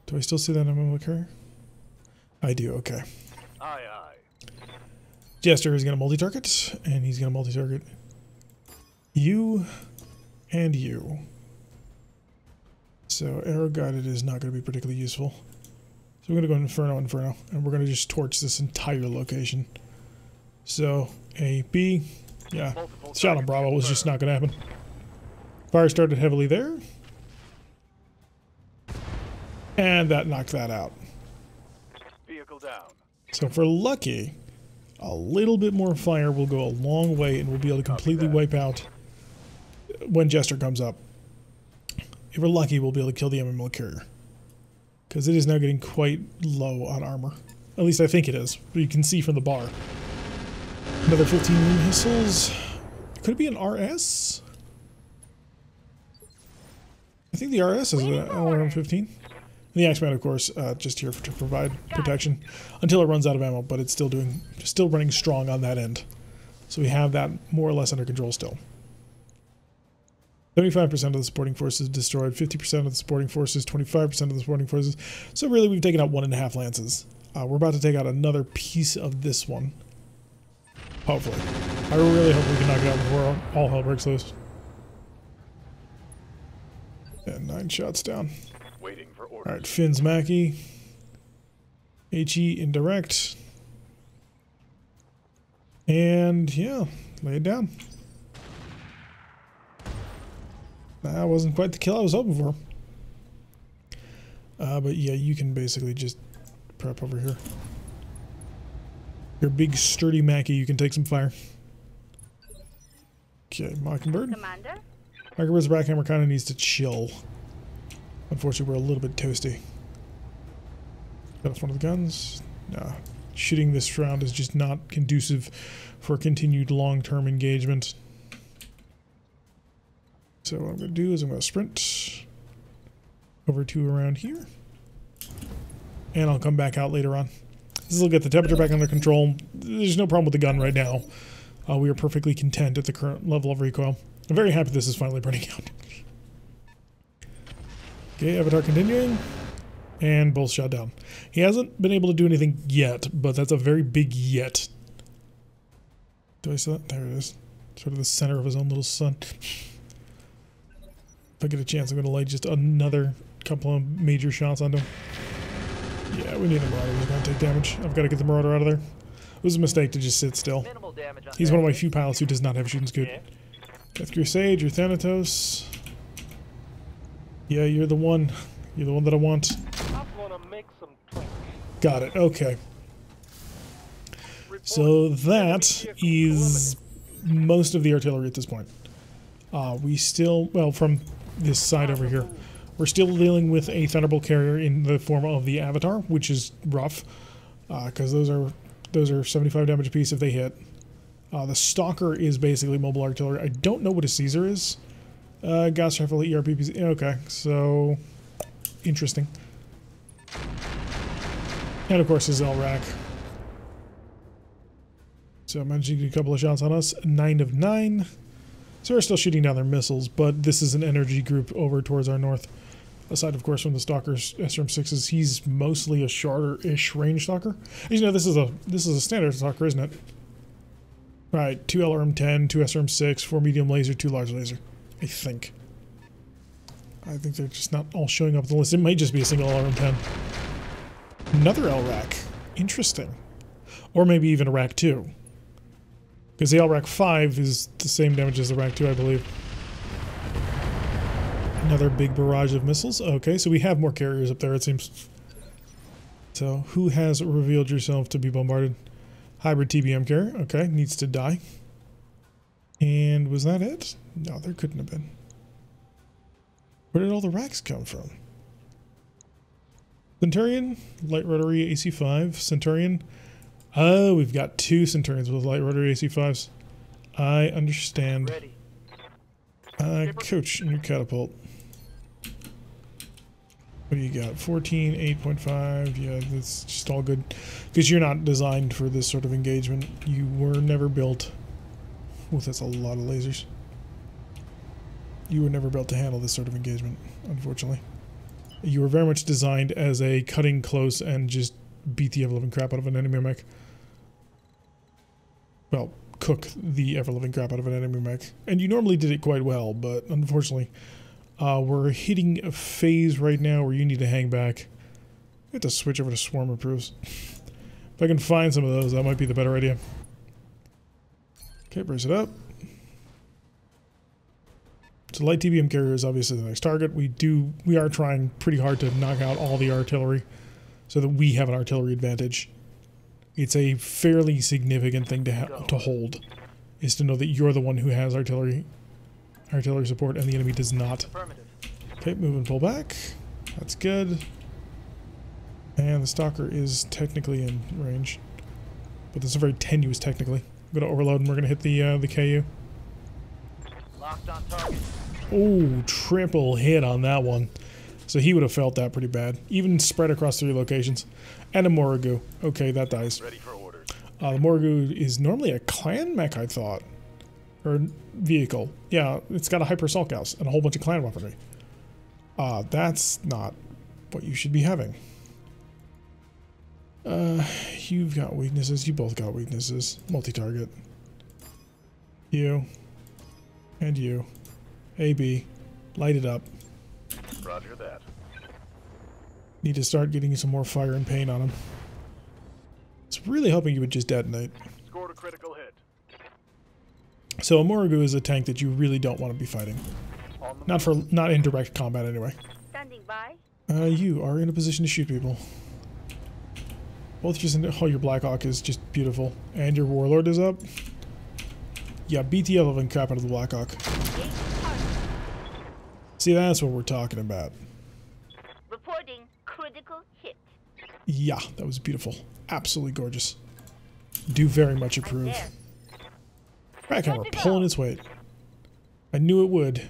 Do I still see that MML carrier? I do, okay. Aye, aye. Jester is going to multi-target, and he's going to multi-target you and you. So arrow guided is not going to be particularly useful. So we're going to go Inferno, Inferno, and we're going to just torch this entire location. So A, B, yeah, shot on Bravo was just not going to happen. Fire started heavily there. And that knocked that out. Vehicle down. So if we're lucky, a little bit more fire will go a long way and we'll be able to completely wipe out when Jester comes up. If we're lucky, we'll be able to kill the MML carrier. Because it is now getting quite low on armor. At least I think it is. But you can see from the bar. Another 15 missiles. Could it be an RS? I think the RS is an LRM-15. The Axeman, of course, just here to provide protection until it runs out of ammo, but it's still running strong on that end. So we have that more or less under control still. 75% of the supporting forces destroyed, 50% of the supporting forces, 25% of the supporting forces. So really, we've taken out 1.5 lances. We're about to take out another piece of this one. Hopefully. I really hope we can knock it out before all hell breaks loose. And 9 shots down. Waiting for orders. Alright, Finn's Mackie. HE indirect. And yeah, lay it down. That wasn't quite the kill I was hoping for. But yeah, you can basically just prep over here. You're a big sturdy Mackie, you can take some fire. Okay, Mockingbird. Commander? Arquebus Backhammer kind of needs to chill. Unfortunately, we're a little bit toasty. Got off one of the guns. Nah. Shooting this round is just not conducive for continued long-term engagement. So what I'm going to do is I'm going to sprint over to around here. And I'll come back out later on. This will get the temperature back under control. There's no problem with the gun right now. We are perfectly content at the current level of recoil. I'm very happy this is finally burning out. Okay, Avatar continuing. And both shot down. He hasn't been able to do anything yet, but that's a very big yet. Do I see that? There it is. Sort of the center of his own little sun. If I get a chance, I'm going to light just another couple of major shots onto him. Yeah, we need a Marauder. He's going to take damage. I've got to get the Marauder out of there. It was a mistake to just sit still. He's one of my few pilots who does not have shooting scoot. Death Crusade, you're Thanatos. Yeah, you're the one. You're the one that I want. Got it, okay. So that is most of the artillery at this point. We still, well, from this side over here, we're still dealing with a Thunderbolt carrier in the form of the Avatar, which is rough, because those are 75 damage apiece if they hit. The Stalker is basically mobile artillery. I don't know what a Caesar is. Gas Rifle, ERPPC. Okay, so interesting. And of course his LRAC. So managing to get a couple of shots on us. 9 of 9. So we're still shooting down their missiles, but this is an energy group over towards our north. Aside, of course, from the Stalker's SRM-6s, he's mostly a shorter-ish range Stalker. As you know, this is a standard Stalker, isn't it? Right, 2 LRM-10, 2 SRM-6, 4 medium laser, 2 large laser. I think they're just not all showing up on the list. It might just be a single LRM-10. Another LRAC. Interesting. Or maybe even a RAC 2. Because the LRAC 5 is the same damage as the RAC 2, I believe. Another big barrage of missiles. Okay, so we have more carriers up there, it seems. So, who has revealed yourself to be bombarded? Hybrid TBM carrier. Okay, needs to die. And was that it? No, there couldn't have been. Where did all the racks come from? Centurion, light rotary AC-5. Centurion. Oh, we've got 2 Centurions with light rotary AC-5s. I understand. Coach, in your catapult. What do you got? 14, 8.5. Yeah, that's just all good. Because you're not designed for this sort of engagement. You were never built. Oh, that's a lot of lasers. You were never built to handle this sort of engagement, unfortunately. You were very much designed as a cutting close and just beat the ever-living crap out of an enemy mech. Well, cook the ever-living crap out of an enemy mech. And you normally did it quite well, but unfortunately, we're hitting a phase right now where you need to hang back. I have to switch over to swarm improves. If I can find some of those, that might be the better idea. Okay, brace it up. So light TBM carrier is obviously the next target. We are trying pretty hard to knock out all the artillery so that we have an artillery advantage. It's a fairly significant thing to hold, is to know that you're the one who has artillery support and the enemy does not. Okay, move and pull back. That's good. And the Stalker is technically in range, but this is very tenuous technically. I'm going to overload and we're going to hit the KU. Locked on target. Oh, triple hit on that one. So he would have felt that pretty bad. Even spread across 3 locations. And a Morrigu. Okay, that dies. Ready for orders. The Morrigu is normally a clan mech, I thought. Or vehicle. Yeah, it's got a hyper assault house and a whole bunch of clan weaponry. That's not what you should be having. You've got weaknesses. You both got weaknesses. Multi-target. You. And you. AB. Light it up. Roger that. Need to start getting some more fire and pain on him. It's really hoping you would just detonate. Scored a critical hit. So a Morrigu is a tank that you really don't want to be fighting. Not in direct combat anyway. Standing by. You are in a position to shoot people. Both just oh, your Blackhawk is just beautiful. And your Warlord is up. Yeah, beat the ever-living crap out of the Blackhawk. See, that's what we're talking about. Reporting critical hit. Yeah, that was beautiful. Absolutely gorgeous. Do very much approve. There. Rat camera pulling its weight. I knew it would.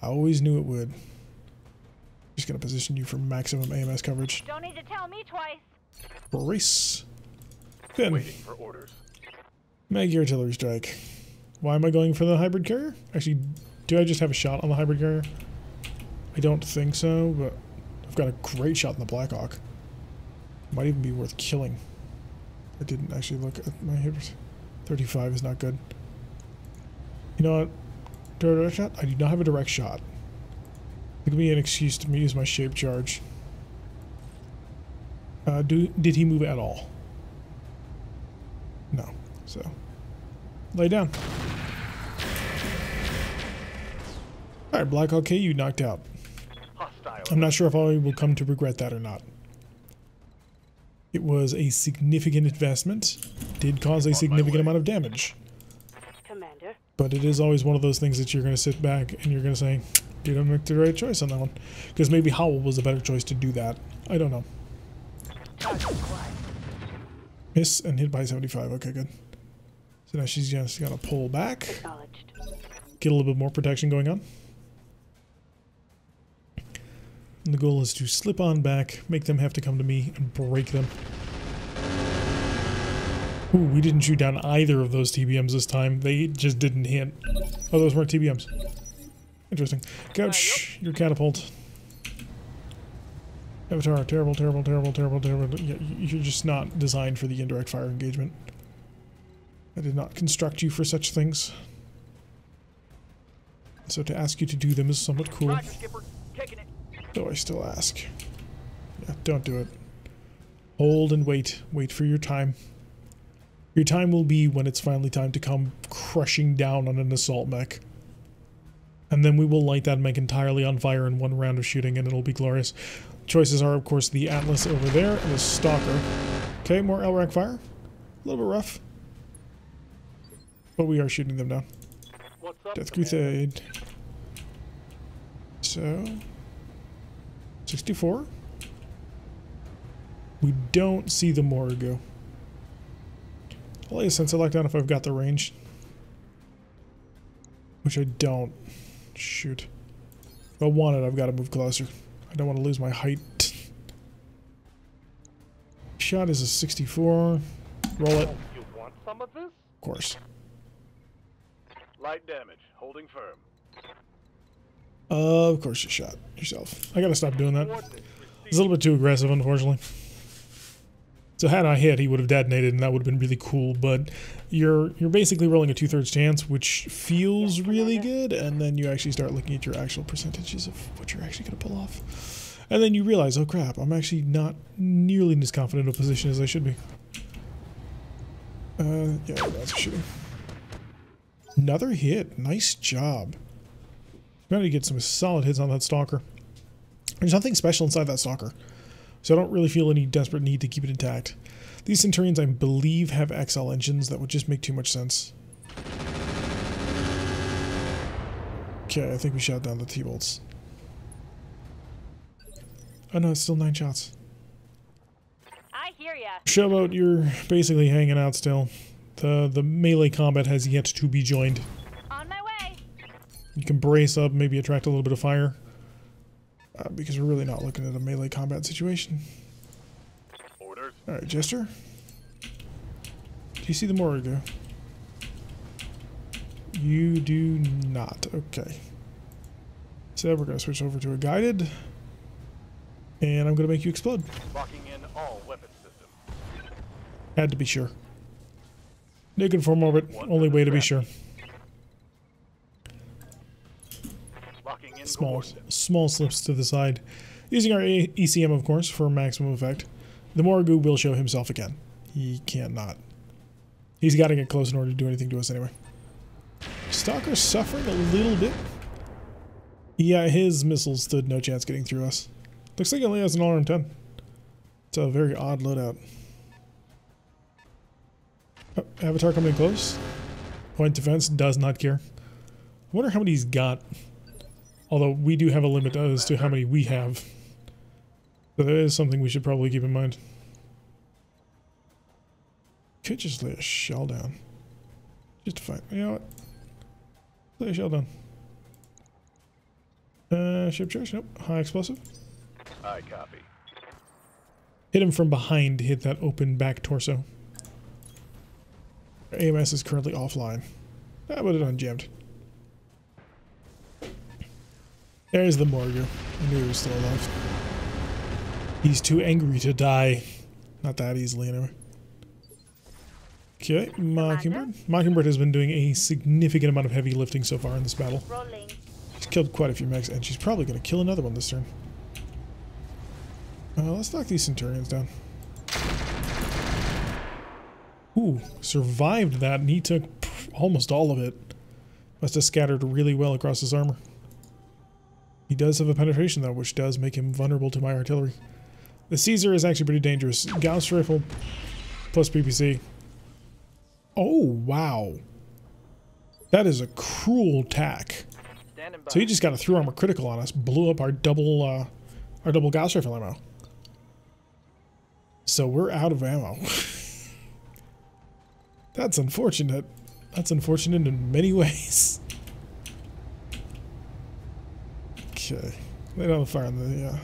I always knew it would. Just gonna position you for maximum AMS coverage. Don't need to tell me twice. Race. Finn. Waiting for orders. Mag artillery strike. Why am I going for the hybrid carrier? Actually, do I just have a shot on the hybrid carrier? I don't think so, but I've got a great shot in the Blackhawk. Might even be worth killing. I didn't actually look at my hit. 35 is not good. You know what? Direct shot? I do not have a direct shot. It could be an excuse to use my shape charge. Did he move at all? No. So, lay down. Alright, Blackhawk K, you knocked out. Hostile. I'm not sure if I will come to regret that or not. It was a significant investment. Did cause a significant amount of damage. Commander. But it is always one of those things that you're going to sit back and you're going to say, you didn't make the right choice on that one. Because maybe Howl was a better choice to do that. I don't know. Miss and hit by 75. Okay, good. So now she's just got to pull back. Acknowledged. Get a little bit more protection going on. And the goal is to slip on back, make them have to come to me, and break them. Ooh, we didn't shoot down either of those TBMs this time. They just didn't hit. Oh, those weren't TBMs. Interesting. Couch, your catapult. Avatar, terrible, terrible, terrible, terrible, terrible. Yeah, you're just not designed for the indirect fire engagement. I did not construct you for such things. So to ask you to do them is somewhat cool. Roger, Skipper. Taking it. Though I still ask. Yeah, don't do it. Hold and wait. Wait for your time. Your time will be when it's finally time to come crushing down on an assault mech. And then we will light that mech entirely on fire in one round of shooting and it'll be glorious. Choices are, of course, the Atlas over there and the Stalker. Okay, more LRAC fire. A little bit rough. But we are shooting them down. What's up, Death Commander? Crusade. So... 64. We don't see the Morrigo. I'll lay a sensor lock down if I've got the range. Which I don't. Shoot. If I want it, I've got to move closer. I don't want to lose my height. Shot is a 64. Roll it. You want some of this? Of course. Light damage. Holding firm. Of course you shot yourself. I gotta stop doing that. It's a little bit too aggressive, unfortunately. So had I hit, he would have detonated, and that would have been really cool. But you're basically rolling a 2/3 chance, which feels really good, and then you actually start looking at your actual percentages of what you're actually gonna pull off, and then you realize, oh crap, I'm actually not nearly in as confident a position as I should be. Yeah, that's shooting. Another hit. Nice job. Managed to get some solid hits on that Stalker. There's nothing special inside that Stalker, so I don't really feel any desperate need to keep it intact. These Centurions, I believe, have XL engines that would just make too much sense. Okay, I think we shot down the T-bolts. Oh no, it's still 9 shots. I hear ya. Showboat, you're basically hanging out still. The melee combat has yet to be joined. On my way. You can brace up, maybe attract a little bit of fire. Because we're really not looking at a melee combat situation. Orders. Alright, Jester. Do you see the Morrigo? You do not. Okay. So we're going to switch over to a guided. And I'm going to make you explode. Locking in all weapon systems. Had to be sure. Nuke in form orbit. Only way to be sure. Locking in Small slips to the side. Using our ECM, of course, for maximum effect. The Morrigo will show himself again. He can't not. He's got to get close in order to do anything to us anyway. Stalker suffering a little bit. Yeah, his missiles stood no chance getting through us. Looks like he only has an RM-10. It's a very odd loadout. Oh, Avatar coming in close. Point defense does not care. I wonder how many he's got. Although we do have a limit as to how many we have. So that is something we should probably keep in mind. Could just lay a shell down. Just to find. You know what? Lay a shell down. Ship charge? Nope. High explosive. I copy. Hit him from behind to hit that open back torso. Our AMS is currently offline. Ah, but it unjammed. There's the Morgu. I knew he was still alive. He's too angry to die. Not that easily, anyway. Okay, Mockingbird. Mockingbird has been doing a significant amount of heavy lifting so far in this battle. Rolling. She's killed quite a few mechs, and she's probably going to kill another one this turn. Let's knock these Centurions down. Ooh, survived that, and he took almost all of it. Must have scattered really well across his armor. He does have a penetration, though, which does make him vulnerable to my artillery. The Caesar is actually pretty dangerous. Gauss rifle plus PPC. Oh, wow. That is a cruel tack. So he just got a through armor critical on us, blew up our double Gauss rifle ammo. So we're out of ammo. That's unfortunate. That's unfortunate in many ways. Okay. Lay down the fire on the,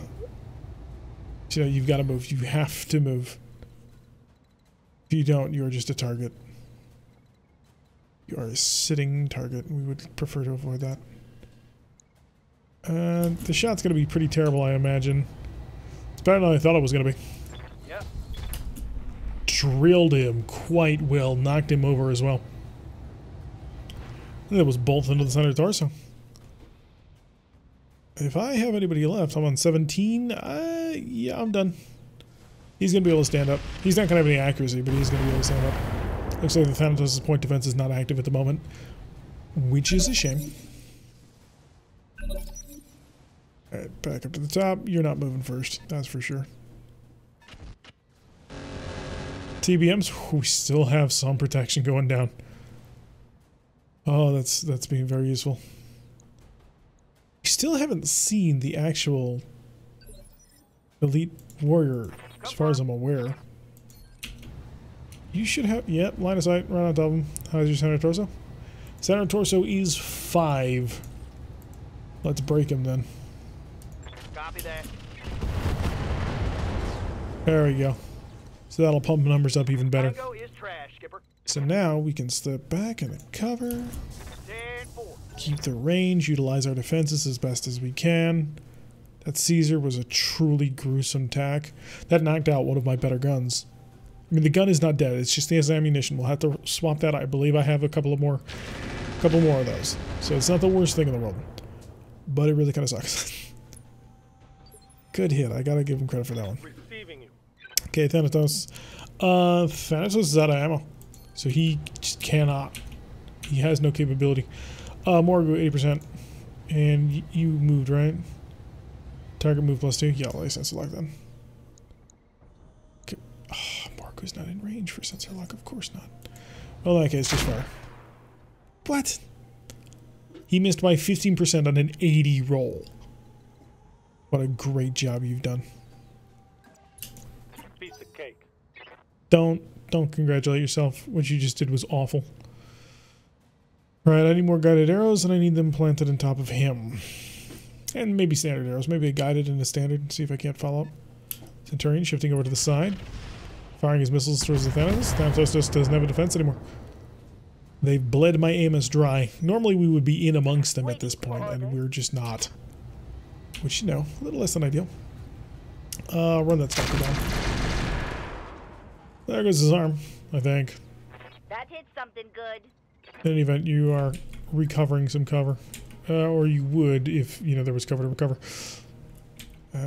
you know, you've got to move. You have to move. If you don't, you're just a target. You are a sitting target. We would prefer to avoid that. The shot's going to be pretty terrible, I imagine. It's better than I thought it was going to be. Yep. Drilled him quite well. Knocked him over as well. And it was bolt into the center torso. If I have anybody left, I'm on 17. Yeah, I'm done. He's going to be able to stand up. He's not going to have any accuracy, but he's going to be able to stand up. Looks like the Thanatos' point defense is not active at the moment, which is a shame. Alright, back up to the top. You're not moving first, that's for sure. TBMs, we still have some protection going down. Oh, that's being very useful. We still haven't seen the actual elite warrior, as far as I'm aware. You should have, yep, line of sight, right on top of him. How's your center torso? Center torso is 5. Let's break him then. Copy that. There we go. So that'll pump numbers up even better. Tango is trash, Skipper. So now we can step back and cover. 10-4. Keep the range, utilize our defenses as best as we can. That Caesar was a truly gruesome tack. That knocked out one of my better guns. I mean, the gun is not dead. It's just the ammunition. We'll have to swap that. I believe I have a couple more of those. So it's not the worst thing in the world, but it really kind of sucks. Good hit. I gotta give him credit for that one. Receiving you. Okay, Thanatos. Thanatos is out of ammo, so he just cannot. He has no capability. Morgu 80%, and you moved right. Target move +2. Yeah, I'll sensor lock then. Okay. Oh, Morgu's not in range for sensor lock. Of course not. Well, in that case, just fire. What? He missed by 15% on an 80 roll. What a great job you've done. Piece of cake. Don't congratulate yourself. What you just did was awful. Right, I need more guided arrows, and I need them planted on top of him. And maybe standard arrows. Maybe a guided and a standard. See if I can't follow up. Centurion shifting over to the side. Firing his missiles towards the Thanatos. Thanatos just doesn't have a defense anymore. They've bled my Amos dry. Normally we would be in amongst them at this point, and we're just not. Which, you know, a little less than ideal. Run that stalker down. There goes his arm, I think. That hit something good. In any event, you are recovering some cover. Or you would if, you know, there was cover to recover.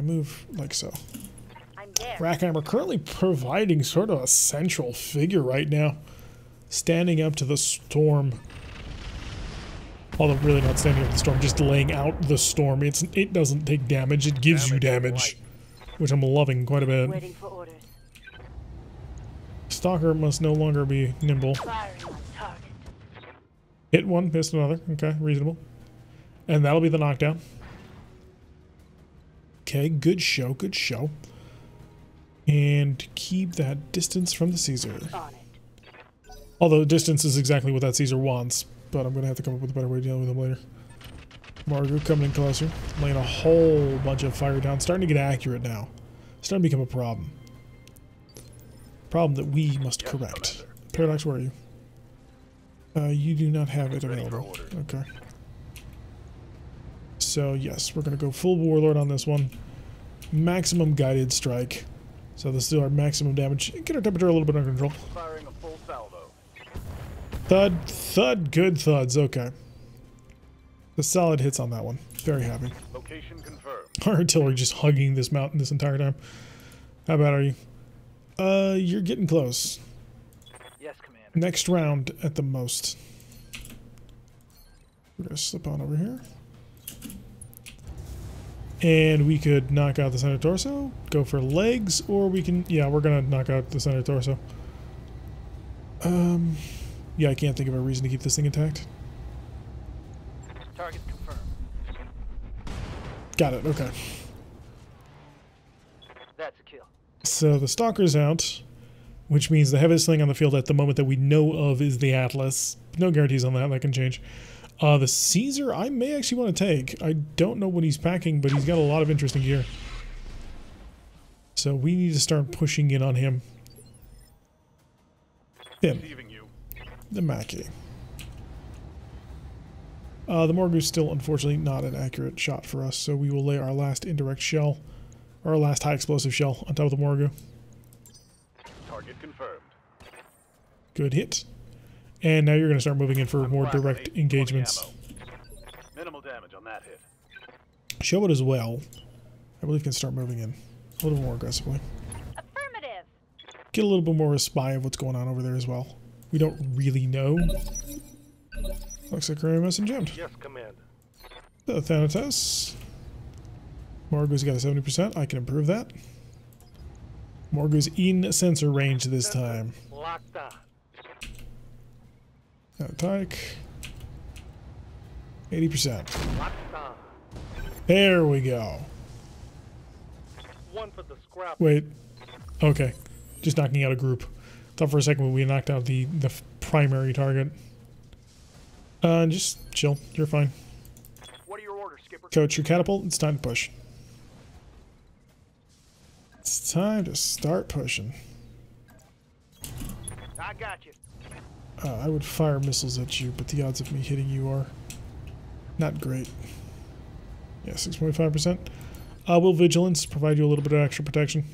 Move like so. I'm there. Rackheimer currently providing sort of a central figure right now. Standing up to the storm. Although really not standing up to the storm, just laying out the storm. It doesn't take damage, it gives you damage. Which I'm loving quite a bit. Waiting for orders. Stalker must no longer be nimble. Firing on target. Hit one, missed another. Okay, reasonable. And that'll be the knockdown. Okay, good show, good show. And keep that distance from the Caesar. On it. Although distance is exactly what that Caesar wants, but I'm going to have to come up with a better way of dealing with him later. Margot coming in closer, laying a whole bunch of fire down. Starting to get accurate now. Starting to become a problem. Problem that we must correct. Paradox, where are you? You do not have it available. Okay. So yes, we're going to go full warlord on this one. Maximum guided strike. So this is our maximum damage. Get our temperature a little bit under control. Firing a full salvo. Thud, thud, good thuds. Okay. The solid hits on that one. Very happy. Location confirmed. Our artillery just hugging this mountain this entire time. How bad are you? You're getting close. Yes, Commander. Next round at the most. We're gonna slip on over here. And we could knock out the center torso, go for legs, or we can, yeah, we're gonna knock out the center torso. Yeah, I can't think of a reason to keep this thing intact. Target confirmed. Got it, okay. That's a kill. So the Stalker's out, which means the heaviest thing on the field at the moment that we know of is the Atlas. No guarantees on that can change. The Caesar, I may actually want to take. I don't know what he's packing, but he's got a lot of interesting gear. So we need to start pushing in on him. Him. The Mackie. The Morgu's still, unfortunately, not an accurate shot for us, so we will lay our last indirect shell, or our last high explosive shell, on top of the Morgu. Target confirmed. Good hit. And now you're going to start moving in for more direct engagements. Minimal damage on that hit. Showboat as well, I believe, can start moving in a little more aggressively. Affirmative. Get a little bit more of a spy of what's going on over there as well. We don't really know. Looks like we're missing jammed. Yes, Commander. The Thanatos. Morgu's got a 70%. I can improve that. Morgu's in sensor range this time. Locked on. Attack. 80%. Locked on. There we go. One for the scrap. Wait. Okay. Just knocking out a group. Thought for a second we knocked out the primary target. Just chill. You're fine. What are your orders, Skipper? Coach your catapult. It's time to push. It's time to start pushing. I got you. I would fire missiles at you, but the odds of me hitting you are not great. Yeah, 6.5%. Will Vigilance provide you a little bit of extra protection?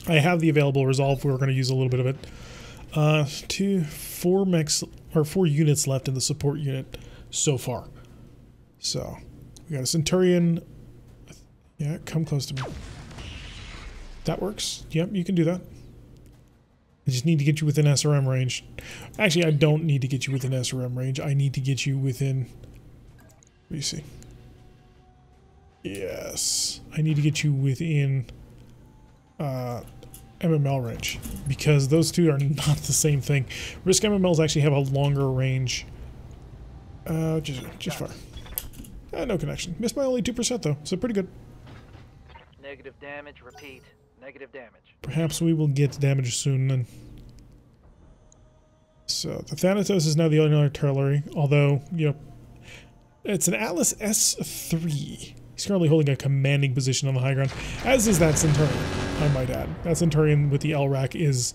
I have the available resolve. We're going to use a little bit of it. 4 units left in the support unit so far. So we got a Centurion. Yeah, come close to me. That works. Yep, you can do that. I just need to get you within SRM range. Actually, I don't need to get you within SRM range. I need to get you within... What do you see? Yes. I need to get you within MML range. Because those two are not the same thing. Risk MMLs actually have a longer range. Just fire. No connection. Missed by only 2% though, so pretty good. Negative damage, repeat. Negative damage. Perhaps we will get damage soon then. So, the Thanatos is now the only artillery, although, you know, it's an Atlas S3. He's currently holding a commanding position on the high ground, as is that Centurion, I might add. That Centurion with the LRAC is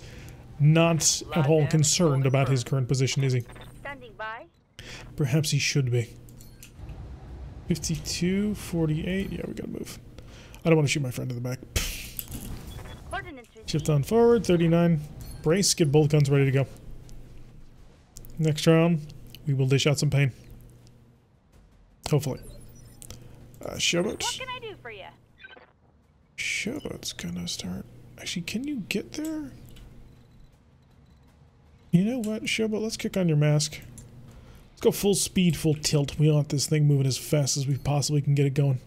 not at all concerned about his current position, is he? Standing by. Perhaps he should be. 52, 48, yeah, we gotta move. I don't want to shoot my friend in the back. Shift on forward, 39. Brace, get both guns ready to go. Next round, we will dish out some pain. Hopefully. Showboat. What can I do for you? Showboat's gonna start. Actually, can you get there? You know what, Showboat, let's kick on your mask. Let's go full speed, full tilt. We want this thing moving as fast as we possibly can get it going.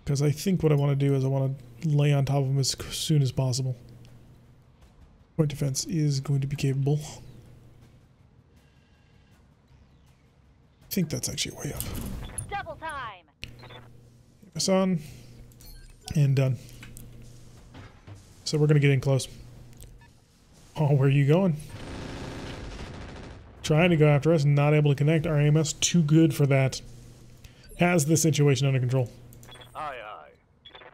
Because I think what I want to do is I want to lay on top of him as soon as possible. Point defense is going to be capable. I think that's actually way up. Double time. This on. And done. So we're going to get in close. Oh, where are you going? Trying to go after us, not able to connect. Our AMS too good for that. Has the situation under control. Aye, aye.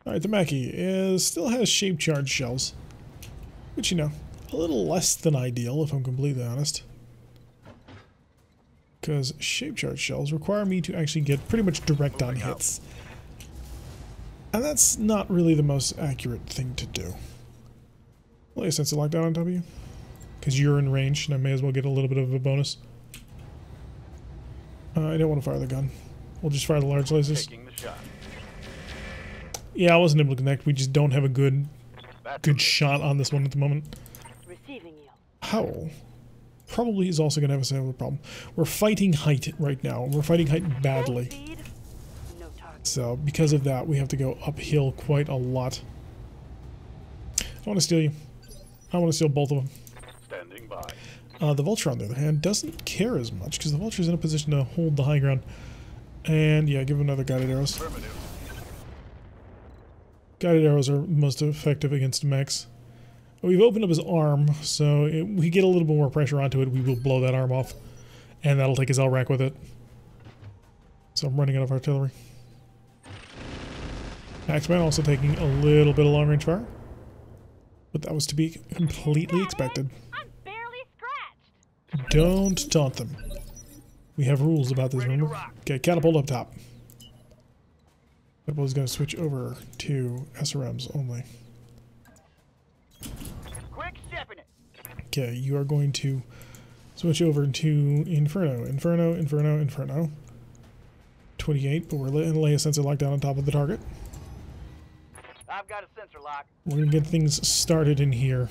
Alright, the Mackie still has shape charge shells. Which, you know, a little less than ideal, if I'm completely honest. Because shape charge shells require me to actually get pretty much direct on hits. And that's not really the most accurate thing to do. Will I sense a lockdown on top of you? Because you're in range, and I may as well get a little bit of a bonus. I don't want to fire the gun. We'll just fire the large lasers. Taking the shot. Yeah, I wasn't able to connect. We just don't have a good shot on this one at the moment. Receiving you. Howl probably is also going to have a similar problem. We're fighting height right now. We're fighting height badly. Speed. No target. So because of that, we have to go uphill quite a lot. I want to steal you. I want to steal both of them. Standing by. The Vulture, on the other hand, doesn't care as much because the Vulture's in a position to hold the high ground. And yeah, give him another guided arrows. Affirmative. Guided arrows are most effective against mechs. We've opened up his arm, so if we get a little bit more pressure onto it, we will blow that arm off. And that'll take his L-rack with it. So I'm running out of artillery. Axeman also taking a little bit of long-range fire. But that was to be completely expected. I'm barely scratched. Don't taunt them. We have rules about this, remember? Okay, catapult up top. Catapult is going to switch over to SRMs only. Quick stepping it. Okay, you are going to switch over to Inferno. Inferno, Inferno, Inferno. 28, but we're going to lay a sensor lockdown on top of the target. I've got a sensor lock. We're going to get things started in here.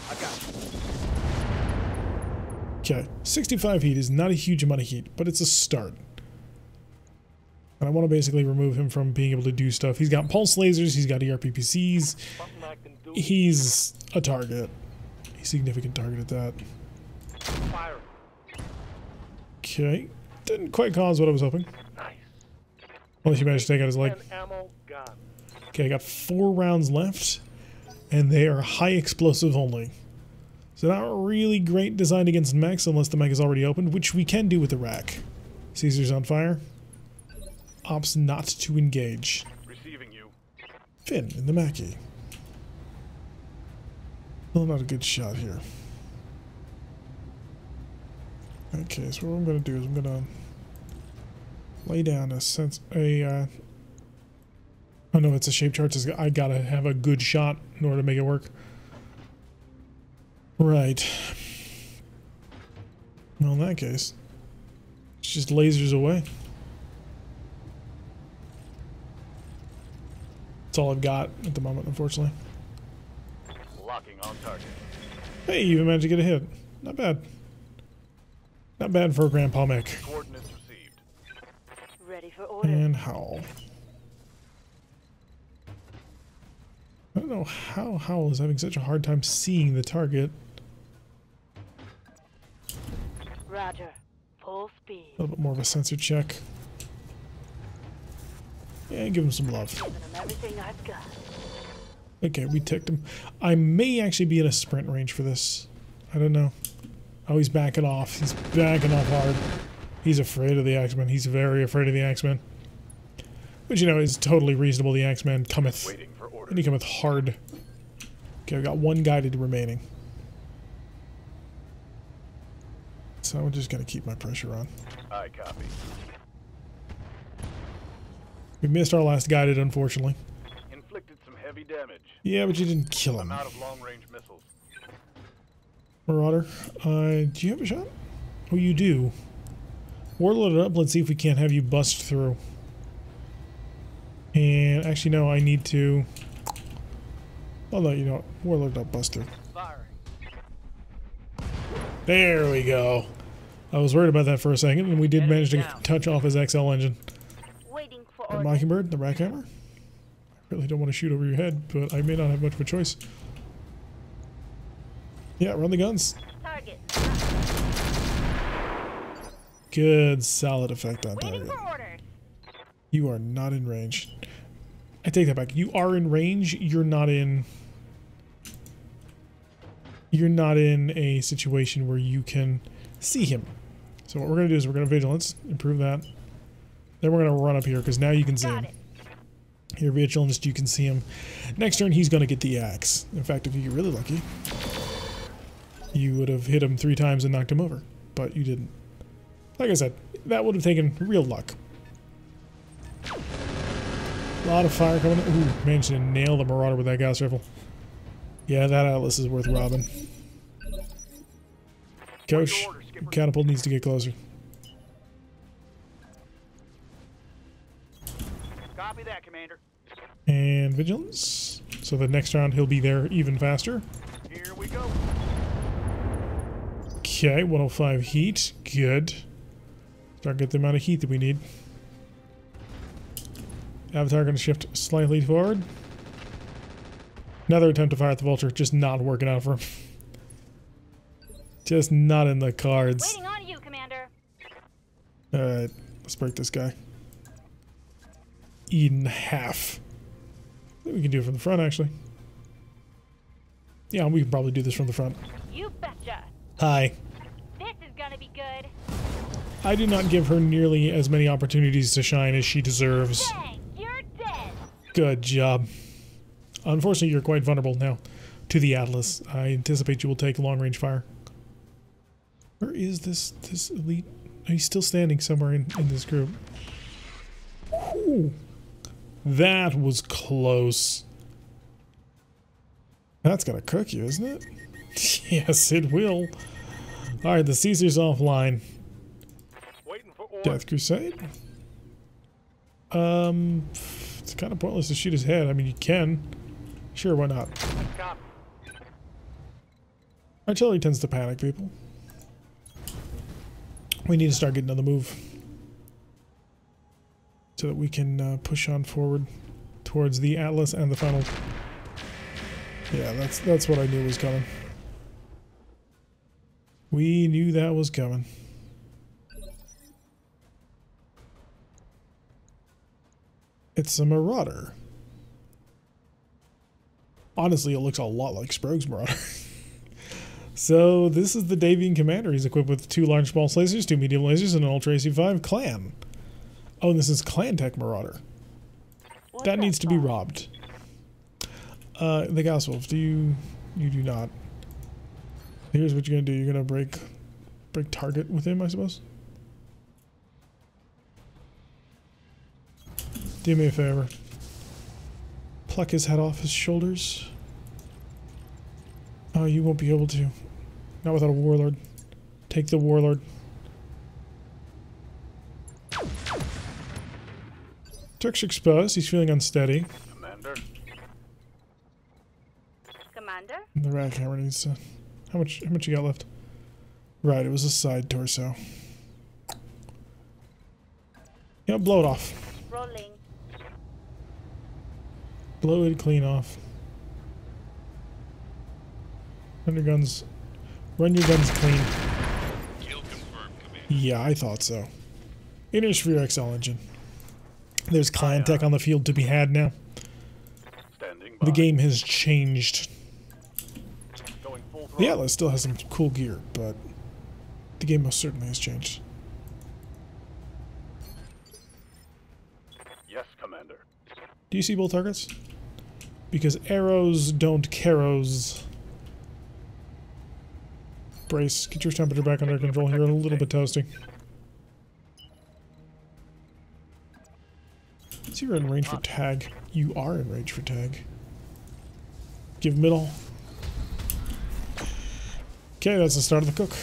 I got you. Okay, 65 heat is not a huge amount of heat, but it's a start. And I want to basically remove him from being able to do stuff. He's got pulse lasers, he's got ERPPCs. He's a target. A significant target at that. Fire. Okay, didn't quite cause what I was hoping. Nice. Unless you managed to take out his leg. And ammo gone. Okay, I got 4 rounds left, and they are high explosive only. So not really great design against mechs unless the mech is already opened, which we can do with the rack. Caesar's on fire. Ops not to engage. Receiving you. Finn in the Mackie. Well, not a good shot here. Okay, so what I'm going to do is I'm going to lay down a sense oh no, it's a shape chart. I gotta have a good shot in order to make it work. Right. Well, in that case, it's just lasers away. That's all I've got at the moment, unfortunately. Locking on target. Hey, you even managed to get a hit. Not bad. Not bad for a Grandpa mech. Coordinates received. Ready for order. And Howl. I don't know how Howl is having such a hard time seeing the target. Roger. Full speed. A little bit more of a sensor check. Yeah, give him some love. Giving him everything I've got. Okay, we ticked him. I may actually be in a sprint range for this. I don't know. Oh, he's backing off. He's backing off hard. He's afraid of the Axeman. He's very afraid of the Axeman. Which, you know, is totally reasonable. The Axeman cometh. Waiting for order. And he cometh hard. Okay, we got 1 guided remaining. So I'm just going to keep my pressure on. I copy. We missed our last guided, unfortunately. Inflicted some heavy damage. Yeah, but you didn't kill him. I'm out of long-range missiles. Marauder, do you have a shot? Oh, you do. Warlord it up. Let's see if we can't have you bust through. And actually, no, I need to. Oh no, you know what? Warlord up, bust through. Firing. There we go. I was worried about that for a second, and we did Enemy manage to down. touch off his XL engine. Waiting for The order. Mockingbird, the Rackhammer. I really don't want to shoot over your head, but I may not have much of a choice. Yeah, run the guns. Target. Good, solid effect on Waiting target. for orders. You are not in range. I take that back. You are in range. You're not in a situation where you can see him. So what we're going to do is we're going to vigilance, improve that. Then we're going to run up here because now you can see him. Here, vigilance, you can see him. Next turn, he's going to get the axe. In fact, if you get really lucky, you would have hit him 3 times and knocked him over. But you didn't. Like I said, that would have taken real luck. A lot of fire coming in. Ooh, managed to nail the Marauder with that gas rifle. Yeah, that Atlas is worth robbing. Coach, catapult needs to get closer. Copy that, Commander. And vigilance. So the next round he'll be there even faster. Here we go. Okay, 105 heat. Good. Start get the amount of heat that we need. Avatar going to shift slightly forward. Another attempt to fire at the vulture, just not working out for him. Just not in the cards. Waiting on you, Commander. Alright, let's break this guy. Eat in half. I think we can do it from the front, actually. Yeah, we can probably do this from the front. You betcha. Hi. This is gonna be good. I do not give her nearly as many opportunities to shine as she deserves. Dang, you're dead. Good job. Unfortunately, you're quite vulnerable now to the Atlas. I anticipate you will take long-range fire. Where is this elite? Oh, he's still standing somewhere in this group. Ooh, that was close. That's gonna cook you, isn't it? Yes, it will. Alright, the Caesar's offline. Waiting for orders. Death Crusade? It's kind of pointless to shoot his head. I mean, you can. Sure, why not? Copy. Artillery tends to panic people. We need to start getting on the move so that we can push on forward towards the Atlas and the final. Yeah, that's what I knew was coming. We knew that was coming. It's a Marauder. Honestly, it looks a lot like Sprogue's Marauder. So this is the Davion Commander. He's equipped with 2 large pulse lasers, 2 medium lasers, and an Ultra AC5 Clan. Oh, and this is Clan Tech Marauder. That needs to be robbed. The Gas Wolf, you do not. Here's what you're gonna do. You're gonna break target with him, I suppose. Do me a favor. Pluck his head off his shoulders. Oh, you won't be able to. Not without a warlord. Take the warlord. Turk's exposed. He's feeling unsteady. Commander. Commander? The rat hammer needs to. How much you got left? Right, it was a side torso. Yeah, blow it off. Rolling. Blow it clean off. Run your guns clean. Kill confirmed, Commander. Yeah, I thought so. Inner Sphere XL engine. There's Clan Tech on the field to be had now. Standing by. The game has changed. Going full throttle. The Atlas still has some cool gear, but the game most certainly has changed. Yes, Commander. Do you see both targets? Because arrows don't caros. Brace, get your temperature back under control. You're a little bit toasty. So you're in range for tag. You are in range for tag. Give middle. Okay, that's the start of the cook.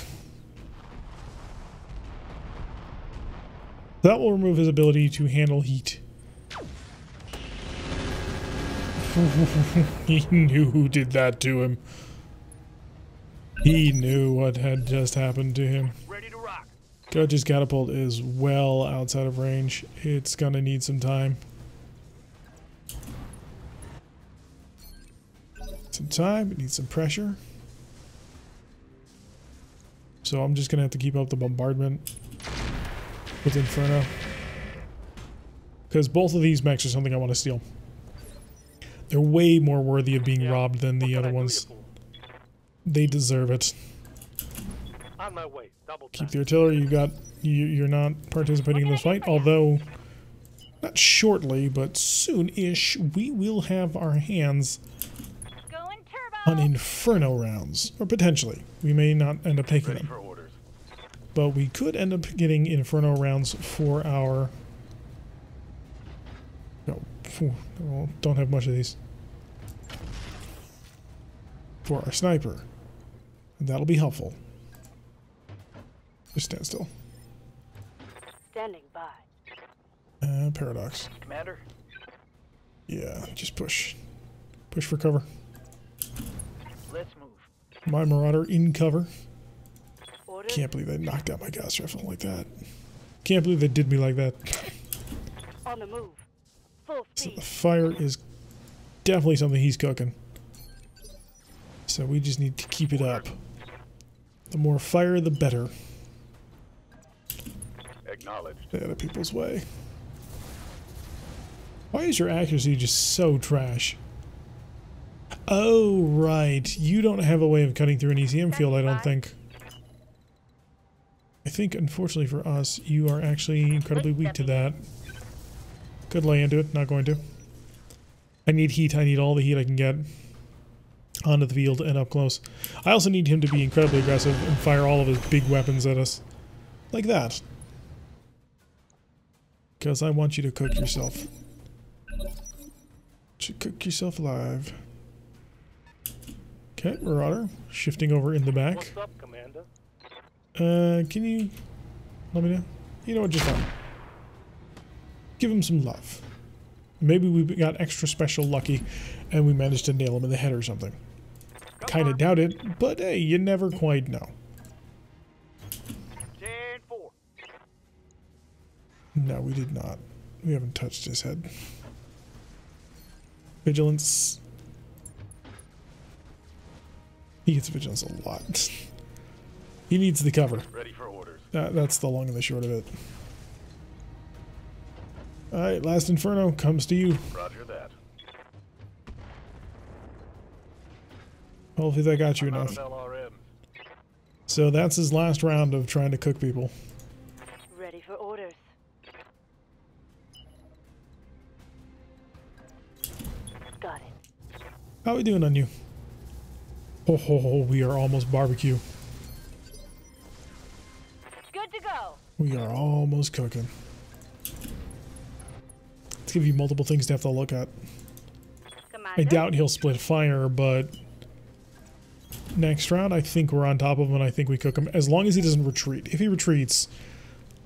That will remove his ability to handle heat. He knew who did that to him. He knew what had just happened to him. Ready to rock. Coach's catapult is well outside of range. It's gonna need some time. It needs some pressure. So I'm just gonna have to keep up the bombardment with Inferno. Because both of these mechs are something I want to steal. They're way more worthy of being robbed than the other ones. They deserve it. On my way. Double Keep the artillery. You're not participating in this fight, although not shortly, but soon-ish, we will have our hands Going turbo. on Inferno rounds, or potentially. We may not end up taking Ready them, for orders. but we could end up getting Inferno rounds for our. No, well, don't have much of these. For our sniper, and that'll be helpful. Just stand still. Standing by. Paradox. Commander, Yeah, just push. Push for cover. let's move. My Marauder in cover. Orders. Can't believe they knocked out my gas rifle like that. Can't believe they did me like that. On the move. Full So speed. the fire is definitely something he's cooking. So we just need to keep it up. The more fire, the better. Acknowledged. Stay out of people's way. Why is your accuracy just so trash? Oh, right. You don't have a way of cutting through an ECM field, I don't think. I think, unfortunately for us, you are actually incredibly weak to that. Could lay into it, not going to. I need heat. I need all the heat I can get onto the field and up close. I also need him to be incredibly aggressive and fire all of his big weapons at us. Like that. Because I want you to cook yourself. Should cook yourself alive. Okay, Marauder. Shifting over in the back. What's up, Commander? Can you let me know? You know what, just fine. Give him some love. Maybe we got extra special lucky and we managed to nail him in the head or something. Kinda doubt it, but hey, you never quite know. 10-4. No, we did not. We haven't touched his head. Vigilance. He gets vigilance a lot. He needs the cover. Ready for orders. That's the long and the short of it. Alright, last Inferno comes to you. Roger that. Hopefully that got you I'm out enough. of LRM. So that's his last round of trying to cook people. Ready for orders. Got it. How we doing on you? Oh, ho, ho, we are almost barbecue. Good to go. We are almost cooking. Let's give you multiple things to have to look at. Commander. I doubt he'll split fire, but next round I think we're on top of him and I think we cook him. As long as he doesn't retreat. If he retreats,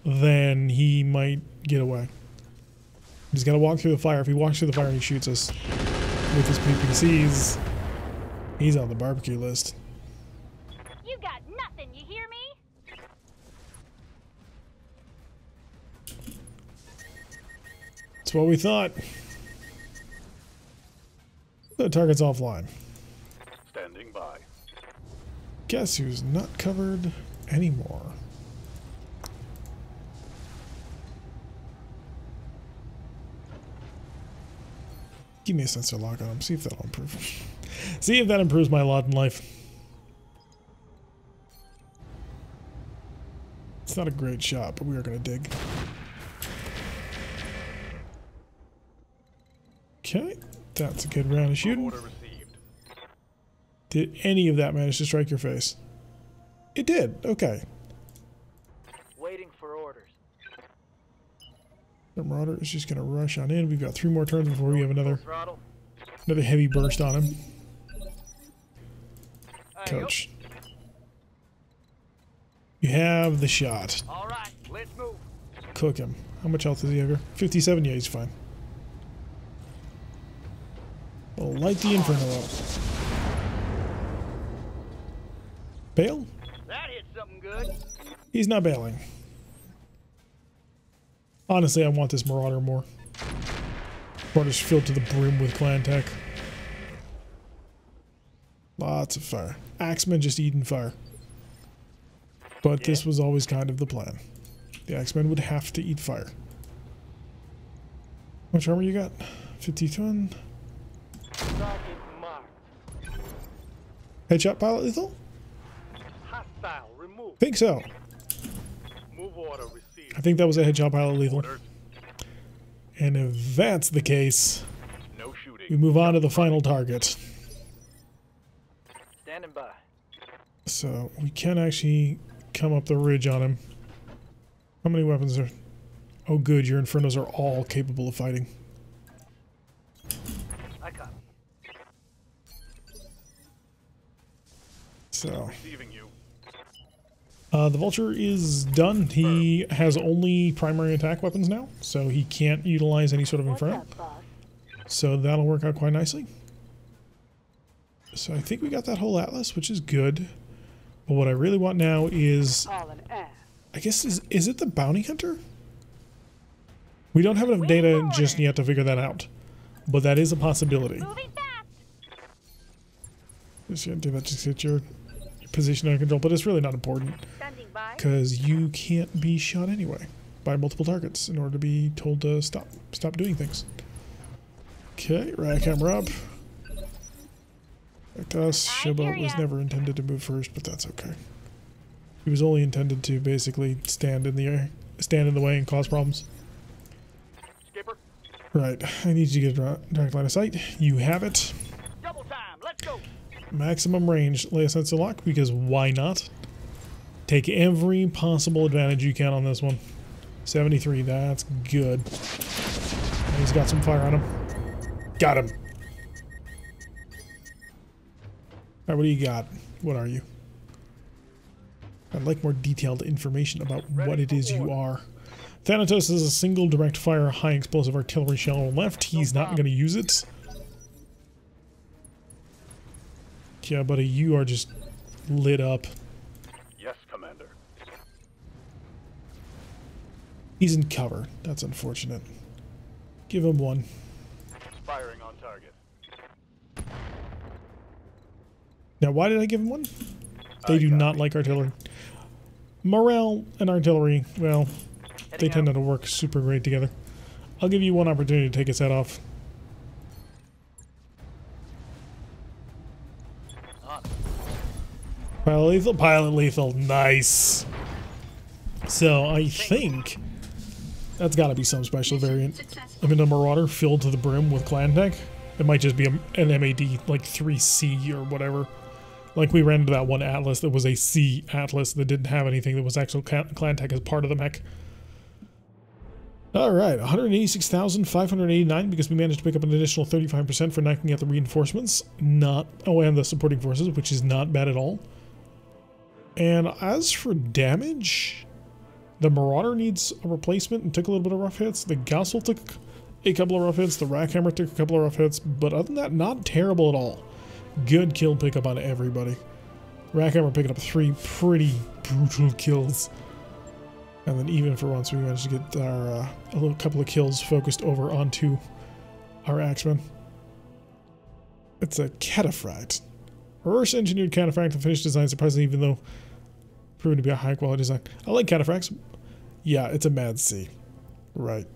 then he might get away. He's got to walk through the fire. If he walks through the fire and he shoots us with his PPCs, he's on the barbecue list. You got nothing, you hear me? That's what we thought. The target's offline. Standing by. Guess who's not covered anymore? Give me a sensor lock on him. See if that'll improve. See if that improves my lot in life. It's not a great shot, but we are going to dig. Okay, that's a good round of shooting. Order received. Did any of that manage to strike your face? It did. Okay. Waiting for orders. The Marauder is just going to rush on in. We've got 3 more turns before we have Full another throttle. heavy burst on him. Coach. You have the shot. All right, let's move. Cook him. How much health does he have here? 57? Yeah, he's fine. We'll light the Inferno up. Bail? That hit something good. He's not bailing. Honestly, I want this Marauder more. Marauder's filled to the brim with clan tech. Lots of fire. Axemen just eating fire. But this was always kind of the plan. The Axemen would have to eat fire. much armor you got? 50-ton. Target marked. Headshot pilot lethal? Hostile removed. Think so. Move order received. I think that was a headshot pilot lethal. Orders. And if that's the case, No we shooting. move on to the final target. Standing by. So we can actually come up the ridge on him. How many weapons are... Oh good, your Infernos are all capable of fighting. I copy. So... Receiving you. the Vulture is done. He has only primary attack weapons now, so he can't utilize any sort of Inferno. So that'll work out quite nicely. So I think we got that whole Atlas, which is good. But what I really want now is... I guess, is it the Bounty Hunter? We don't have enough data just yet to figure that out. But that is a possibility. Moving fast. Just gonna do that just to get your position under control, but it's really not important. Standing by. Because you can't be shot anyway by multiple targets in order to be told to stop doing things. Okay, right camera up. Back to us. Showboat was never intended to move first, but that's okay. He was only intended to basically stand in the air, stand in the way and cause problems. Skipper. Right, I need you to get a direct line of sight. You have it. Double time. Let's go. Maximum range, lay a sense of lock, because why not? Take every possible advantage you can on this one. 73, that's good. And he's got some fire on him. Got him. Alright, what do you got? What are you? I'd like more detailed information about what it is you are. Thanatos is a single direct fire high explosive artillery shell on the left. He's not going to use it. Yeah, buddy, you are just lit up. Yes, Commander. He's in cover. That's unfortunate. Give him one. Firing on target. Now, why did I give him one? They do not like artillery. Morale and artillery, well, they tend not to work super great together. I'll give you one opportunity to take his head off. Pilot lethal, nice. So I think that's got to be some special variant. I mean, a Marauder filled to the brim with clan tech. It might just be an MAD like 3C or whatever. Like we ran into that one Atlas that was a C Atlas that didn't have anything that was actual clan tech as part of the mech. Alright, 186,589 because we managed to pick up an additional 35% for knocking out the reinforcements. And the supporting forces, which is not bad at all. And as for damage, the Marauder needs a replacement and took a little bit of rough hits. The Gospel took a couple of rough hits. The Rackhammer took a couple of rough hits. But other than that, not terrible at all. Good kill pickup on everybody. Rackhammer picking up 3 pretty brutal kills. And then even for once, we managed to get our couple of kills focused over onto our Axeman. It's a Cataphract. Reverse engineered Cataphract. The finished design surprisingly, even though proven to be a high quality design. I like Cataphracts. Yeah, it's a Mad C. Right.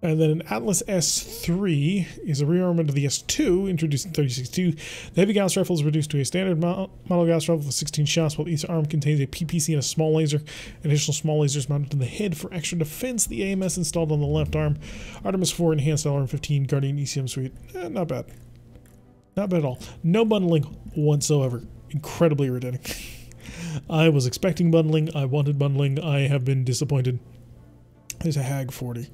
And then an Atlas S3 is a rearmament of the S2, introduced in 36.2. The heavy gas rifle is reduced to a standard model gas rifle with 16 shots, while each arm contains a PPC and a small laser. Additional small lasers mounted to the head for extra defense. The AMS installed on the left arm. Artemis 4 enhanced LRM-15 Guardian ECM suite. Not bad. Not bad at all. No bundling whatsoever. Incredibly irritating. I was expecting bundling. I wanted bundling. I have been disappointed. There's a HAG 40.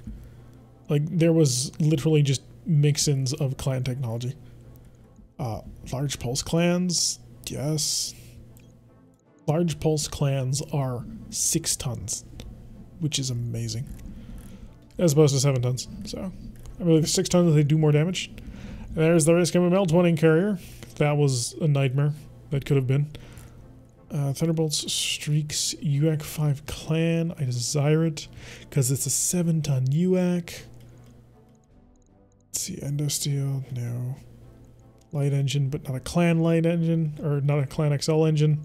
Like, there was literally just mix-ins of clan technology. Large pulse clans, yes. Large pulse clans are 6 tons, which is amazing. As opposed to 7 tons. So, I believe 6 tons, they do more damage. And there's the risk of a Mel-20 carrier. That was a nightmare. That could have been. Thunderbolts, Streaks, UAC 5 clan. I desire it because it's a 7-ton UAC. Let's see, Endosteel, no. Light engine, but not a clan light engine, or not a clan XL engine,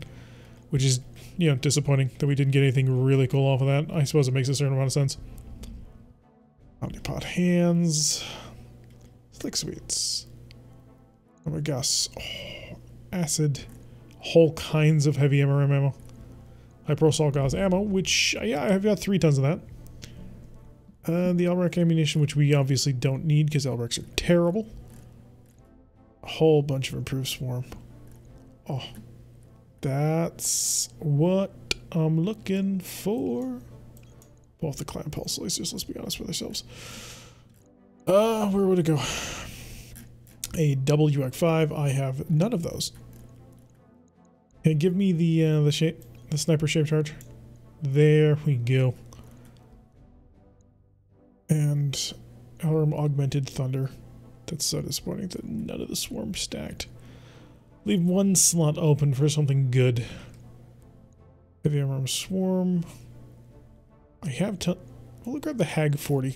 which is, you know, disappointing that we didn't get anything really cool off of that. I suppose it makes a certain amount of sense. Omnipod hands. Slick sweets. Oh my gosh. Oh, acid. Whole kinds of heavy MRM ammo. Hyper assault gas ammo, which, yeah, I've got 3 tons of that. The LREC ammunition, which we obviously don't need because LRECs are terrible. A whole bunch of improved swarm. Oh, that's what I'm looking for. Both the clan pulse lasers, let's be honest with ourselves. Where would it go? A double UAC-5. I have none of those. Hey, give me the sniper shape charge. There we go. And arm augmented thunder. That's so disappointing that none of the swarm stacked. Leave 1 slot open for something good. Heavy arm swarm. I have we'll grab the Hag 40. I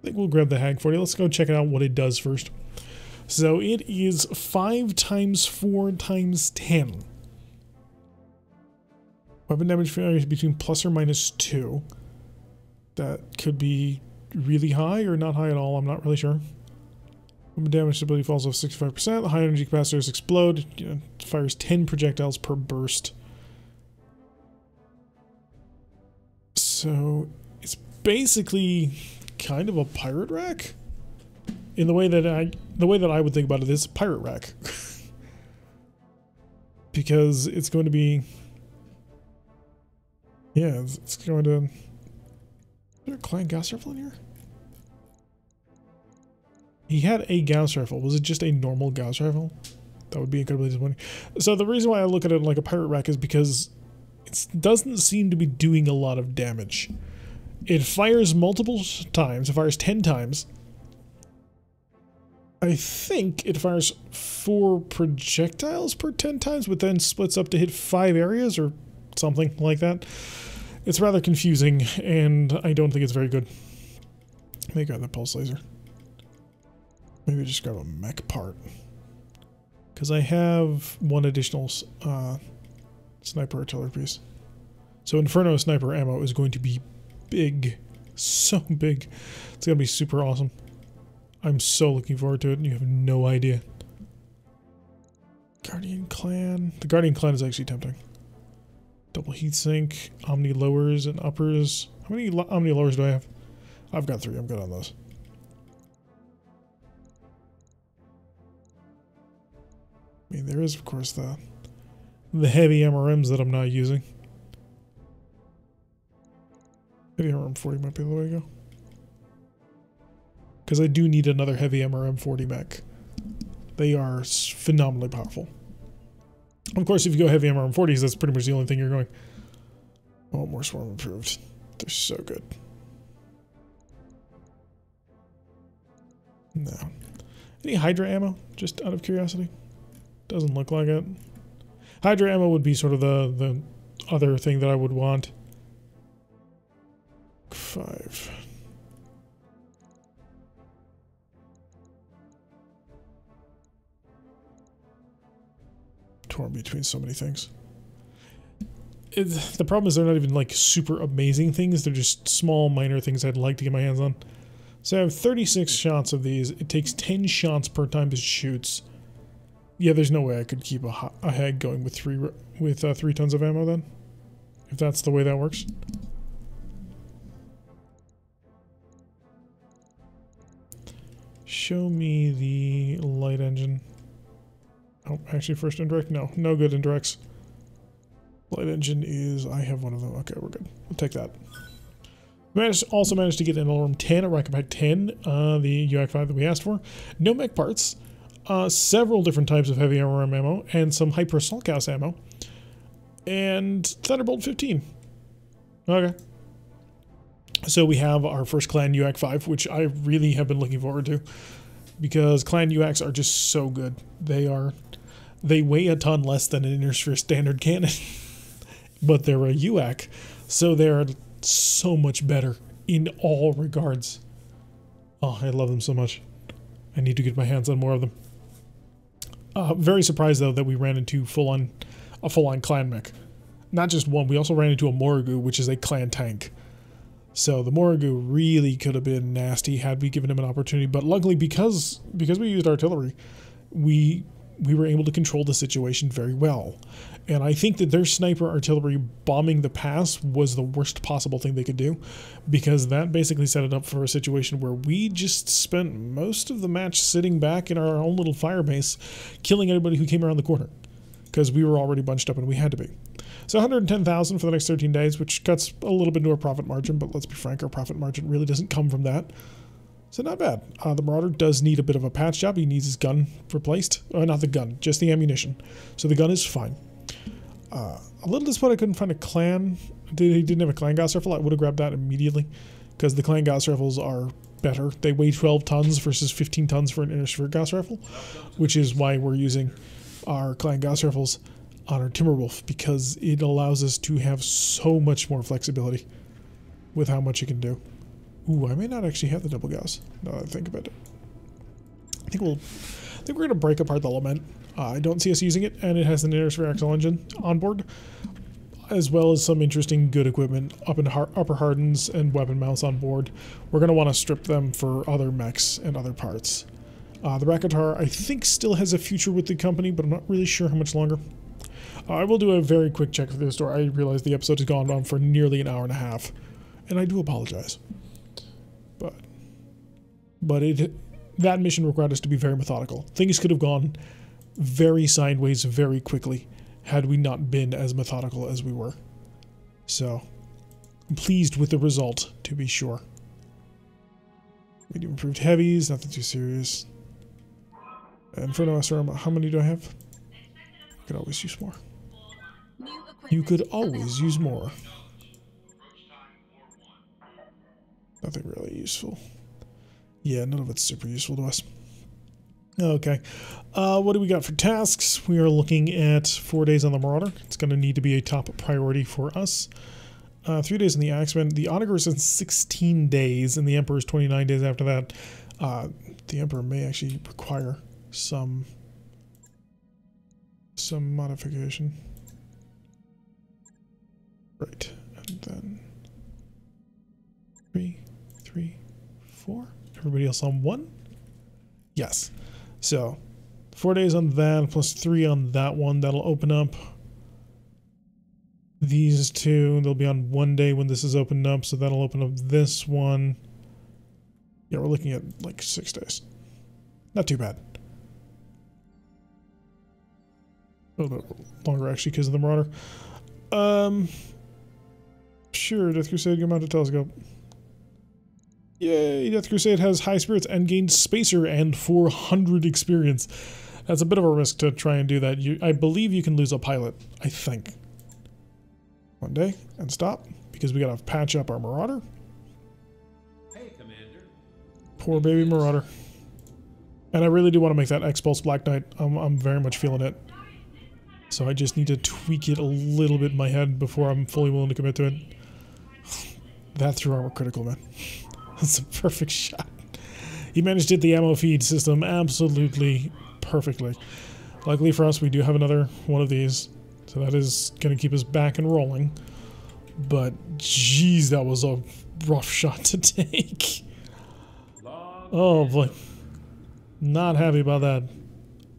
think we'll grab the Hag 40. Let's go check out what it does first. So it is 5 times 4 times 10. Weapon damage varies between plus or minus 2. That could be really high or not high at all. I'm not really sure. Weapon damage stability falls off 65%. The high energy capacitors explode. Fires 10 projectiles per burst. So it's basically kind of a pirate rack. In the way that I would think about it is a pirate rack. Because it's going to be, yeah, it's going to, is there a clan gas rifle in here? He had a Gauss rifle. Was it just a normal Gauss rifle? That would be incredibly disappointing. So the reason why I look at it like a pirate rack is because it doesn't seem to be doing a lot of damage. It fires multiple times. It fires 10 times. I think it fires 4 projectiles per 10 times, but then splits up to hit 5 areas or something like that. It's rather confusing, and I don't think it's very good. Maybe grab the pulse laser. Maybe just grab a mech part. Because I have 1 additional sniper artillery piece. So Inferno sniper ammo is going to be big. So big. It's going to be super awesome. I'm so looking forward to it, and you have no idea. Guardian Clan. The Guardian Clan is actually tempting. Double heatsink, Omni lowers and uppers. How many Omni lowers do I have? I've got 3. I'm good on those. I mean, there is, of course, the heavy MRMs that I'm not using. Heavy MRM 40 might be the way to go. Because I do need another heavy MRM 40 mech. They are phenomenally powerful. Of course, if you go heavy MRM 40s, that's pretty much the only thing you're going. Oh, more swarm improved. They're so good. No. Any Hydra ammo? Just out of curiosity. Doesn't look like it. Hydra ammo would be sort of the other thing that I would want. 5. Torn between so many things. The problem is they're not even like super amazing things. They're just small, minor things I'd like to get my hands on. So I have 36 shots of these. It takes 10 shots per time it shoots. Yeah, there's no way I could keep a Hag going with 3 tons of ammo then, if that's the way that works. Show me the light engine. Oh, actually, first indirect? No, no good indirects. Light engine is, I have 1 of them. Okay, we're good. We'll take that. Also managed to get an alarm 10, a Rack Pack 10, the UAC-5 that we asked for. No mech parts. Several different types of heavy MRM ammo, and some hyper assault gas ammo. And Thunderbolt 15. Okay. So we have our first Clan UAC-5, which I really have been looking forward to. Because Clan UACs are just so good. They weigh a ton less than an Inner Sphere standard cannon. But they're a UAC, so they're so much better in all regards. Oh, I love them so much. I need to get my hands on more of them. Very surprised though that we ran into a full-on clan mech. Not just one, we also ran into a Morrigu, which is a clan tank. So the Morrigu really could have been nasty had we given him an opportunity. But luckily, because we used artillery, we were able to control the situation very well. And I think that their sniper artillery bombing the pass was the worst possible thing they could do, because that basically set it up for a situation where we just spent most of the match sitting back in our own little fire base, killing anybody who came around the corner, because we were already bunched up and we had to be. So 110,000 for the next 13 days, which cuts a little bit into our profit margin, but let's be frank, our profit margin really doesn't come from that. So not bad. The Marauder does need a bit of a patch job. He needs his gun replaced. Not the gun, just the ammunition. So the gun is fine. A little disappointed I couldn't find a clan. He didn't have a clan gas rifle. I would have grabbed that immediately, because the clan gas rifles are better. They weigh 12 tons versus 15 tons for an inner sphere gas rifle, which is why we're using our clan gas rifles on our Timberwolf, because it allows us to have so much more flexibility with how much it can do. Ooh, I may not actually have the double gas, now that I think about it. I think we're going to break apart the Lament. I don't see us using it, and it has an inner sphere axle engine on board, as well as some interesting good equipment, upper hardens and weapon mounts on board. We're going to want to strip them for other mechs and other parts. The Rakatar, I think, still has a future with the company, but I'm not really sure how much longer. I will do a very quick check for this store. I realize the episode has gone on for nearly an hour and a half, and I do apologize. But that mission required us to be very methodical. Things could have gone very sideways very quickly had we not been as methodical as we were. So, I'm pleased with the result, to be sure. Medium improved heavies, nothing too serious. Inferno SRM, how many do I have? Could always use more. You could always use more. Nothing really useful. Yeah, none of it's super useful to us. Okay. What do we got for tasks? We are looking at 4 days on the Marauder. It's going to need to be a top priority for us. 3 days in the Axeman. The Onager is in 16 days, and the Emperor is 29 days after that. The Emperor may actually require some modification. Right. And then 3, 4. Everybody else on 1? Yes. So 4 days on that plus 3 on that one. That'll open up these two. They'll be on 1 day when this is opened up, so that'll open up this one. Yeah, we're looking at like 6 days. Not too bad. A little bit longer actually because of the Marauder. Sure, Death Crusade, go mounted telescope. Yay, Death Crusade has high spirits and gains spacer and 400 experience. That's a bit of a risk to try and do that. I believe you can lose a pilot, I think. 1 day and stop, because we gotta patch up our Marauder. Hey, Commander. Poor baby Marauder. And I really do want to make that X-Pulse Black Knight. I'm very much feeling it. So I just need to tweak it a little bit in my head before I'm fully willing to commit to it. That threw armor critical, man. That's a perfect shot. He managed to hit the ammo feed system absolutely perfectly. Luckily for us, we do have another one of these. So that is going to keep us back and rolling. But, geez, that was a rough shot to take. Oh, boy. Not happy about that.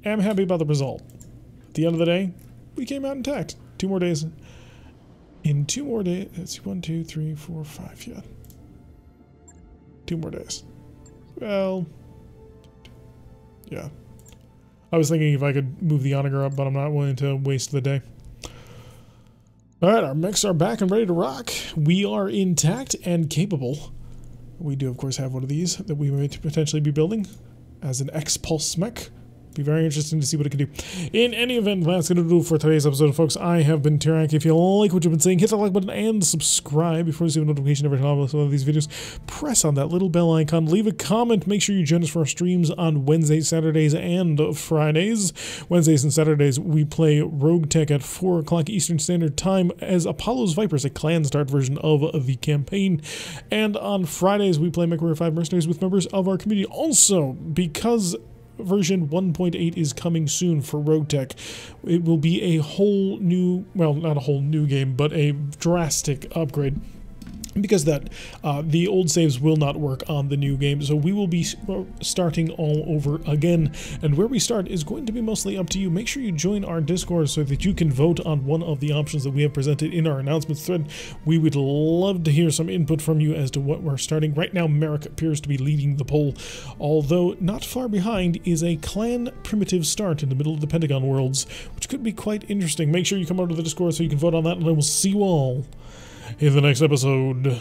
Am happy about the result. At the end of the day, we came out intact. 2 more days. In 2 more days, let's see, 1, 2, 3, 4, 5, yeah. 2 more days. Well, yeah. I was thinking if I could move the Onager up, but I'm not willing to waste the day. Alright, our mechs are back and ready to rock. We are intact and capable. We do, of course, have one of these that we may potentially be building as an X-Pulse mech. Be very interesting to see what it can do. In any event, that's going to do for today's episode, folks. I have been Tyrank. If you like what you've been seeing, hit the like button and subscribe before you see a notification every time I upload one of these videos. Press on that little bell icon. Leave a comment. Make sure you join us for our streams on Wednesdays, Saturdays, and Fridays. Wednesdays and Saturdays, we play RogueTech at 4 o'clock Eastern Standard Time as Apollo's Vipers, a clan start version of the campaign. And on Fridays, we play MechWarrior 5 Mercenaries with members of our community. Also, because version 1.8 is coming soon for RogueTech, it will be a whole new, well, not a whole new game, but a drastic upgrade. because that the old saves will not work on the new game, so we will be starting all over again, and where we start is going to be mostly up to you. Make sure you join our Discord so that you can vote on one of the options that we have presented in our announcements thread. We would love to hear some input from you as to what we're starting. Right now, Merrick appears to be leading the poll, although not far behind is a clan primitive start in the middle of the Pentagon worlds, which could be quite interesting. Make sure you come over to the Discord so you can vote on that, and I will see you all in the next episode.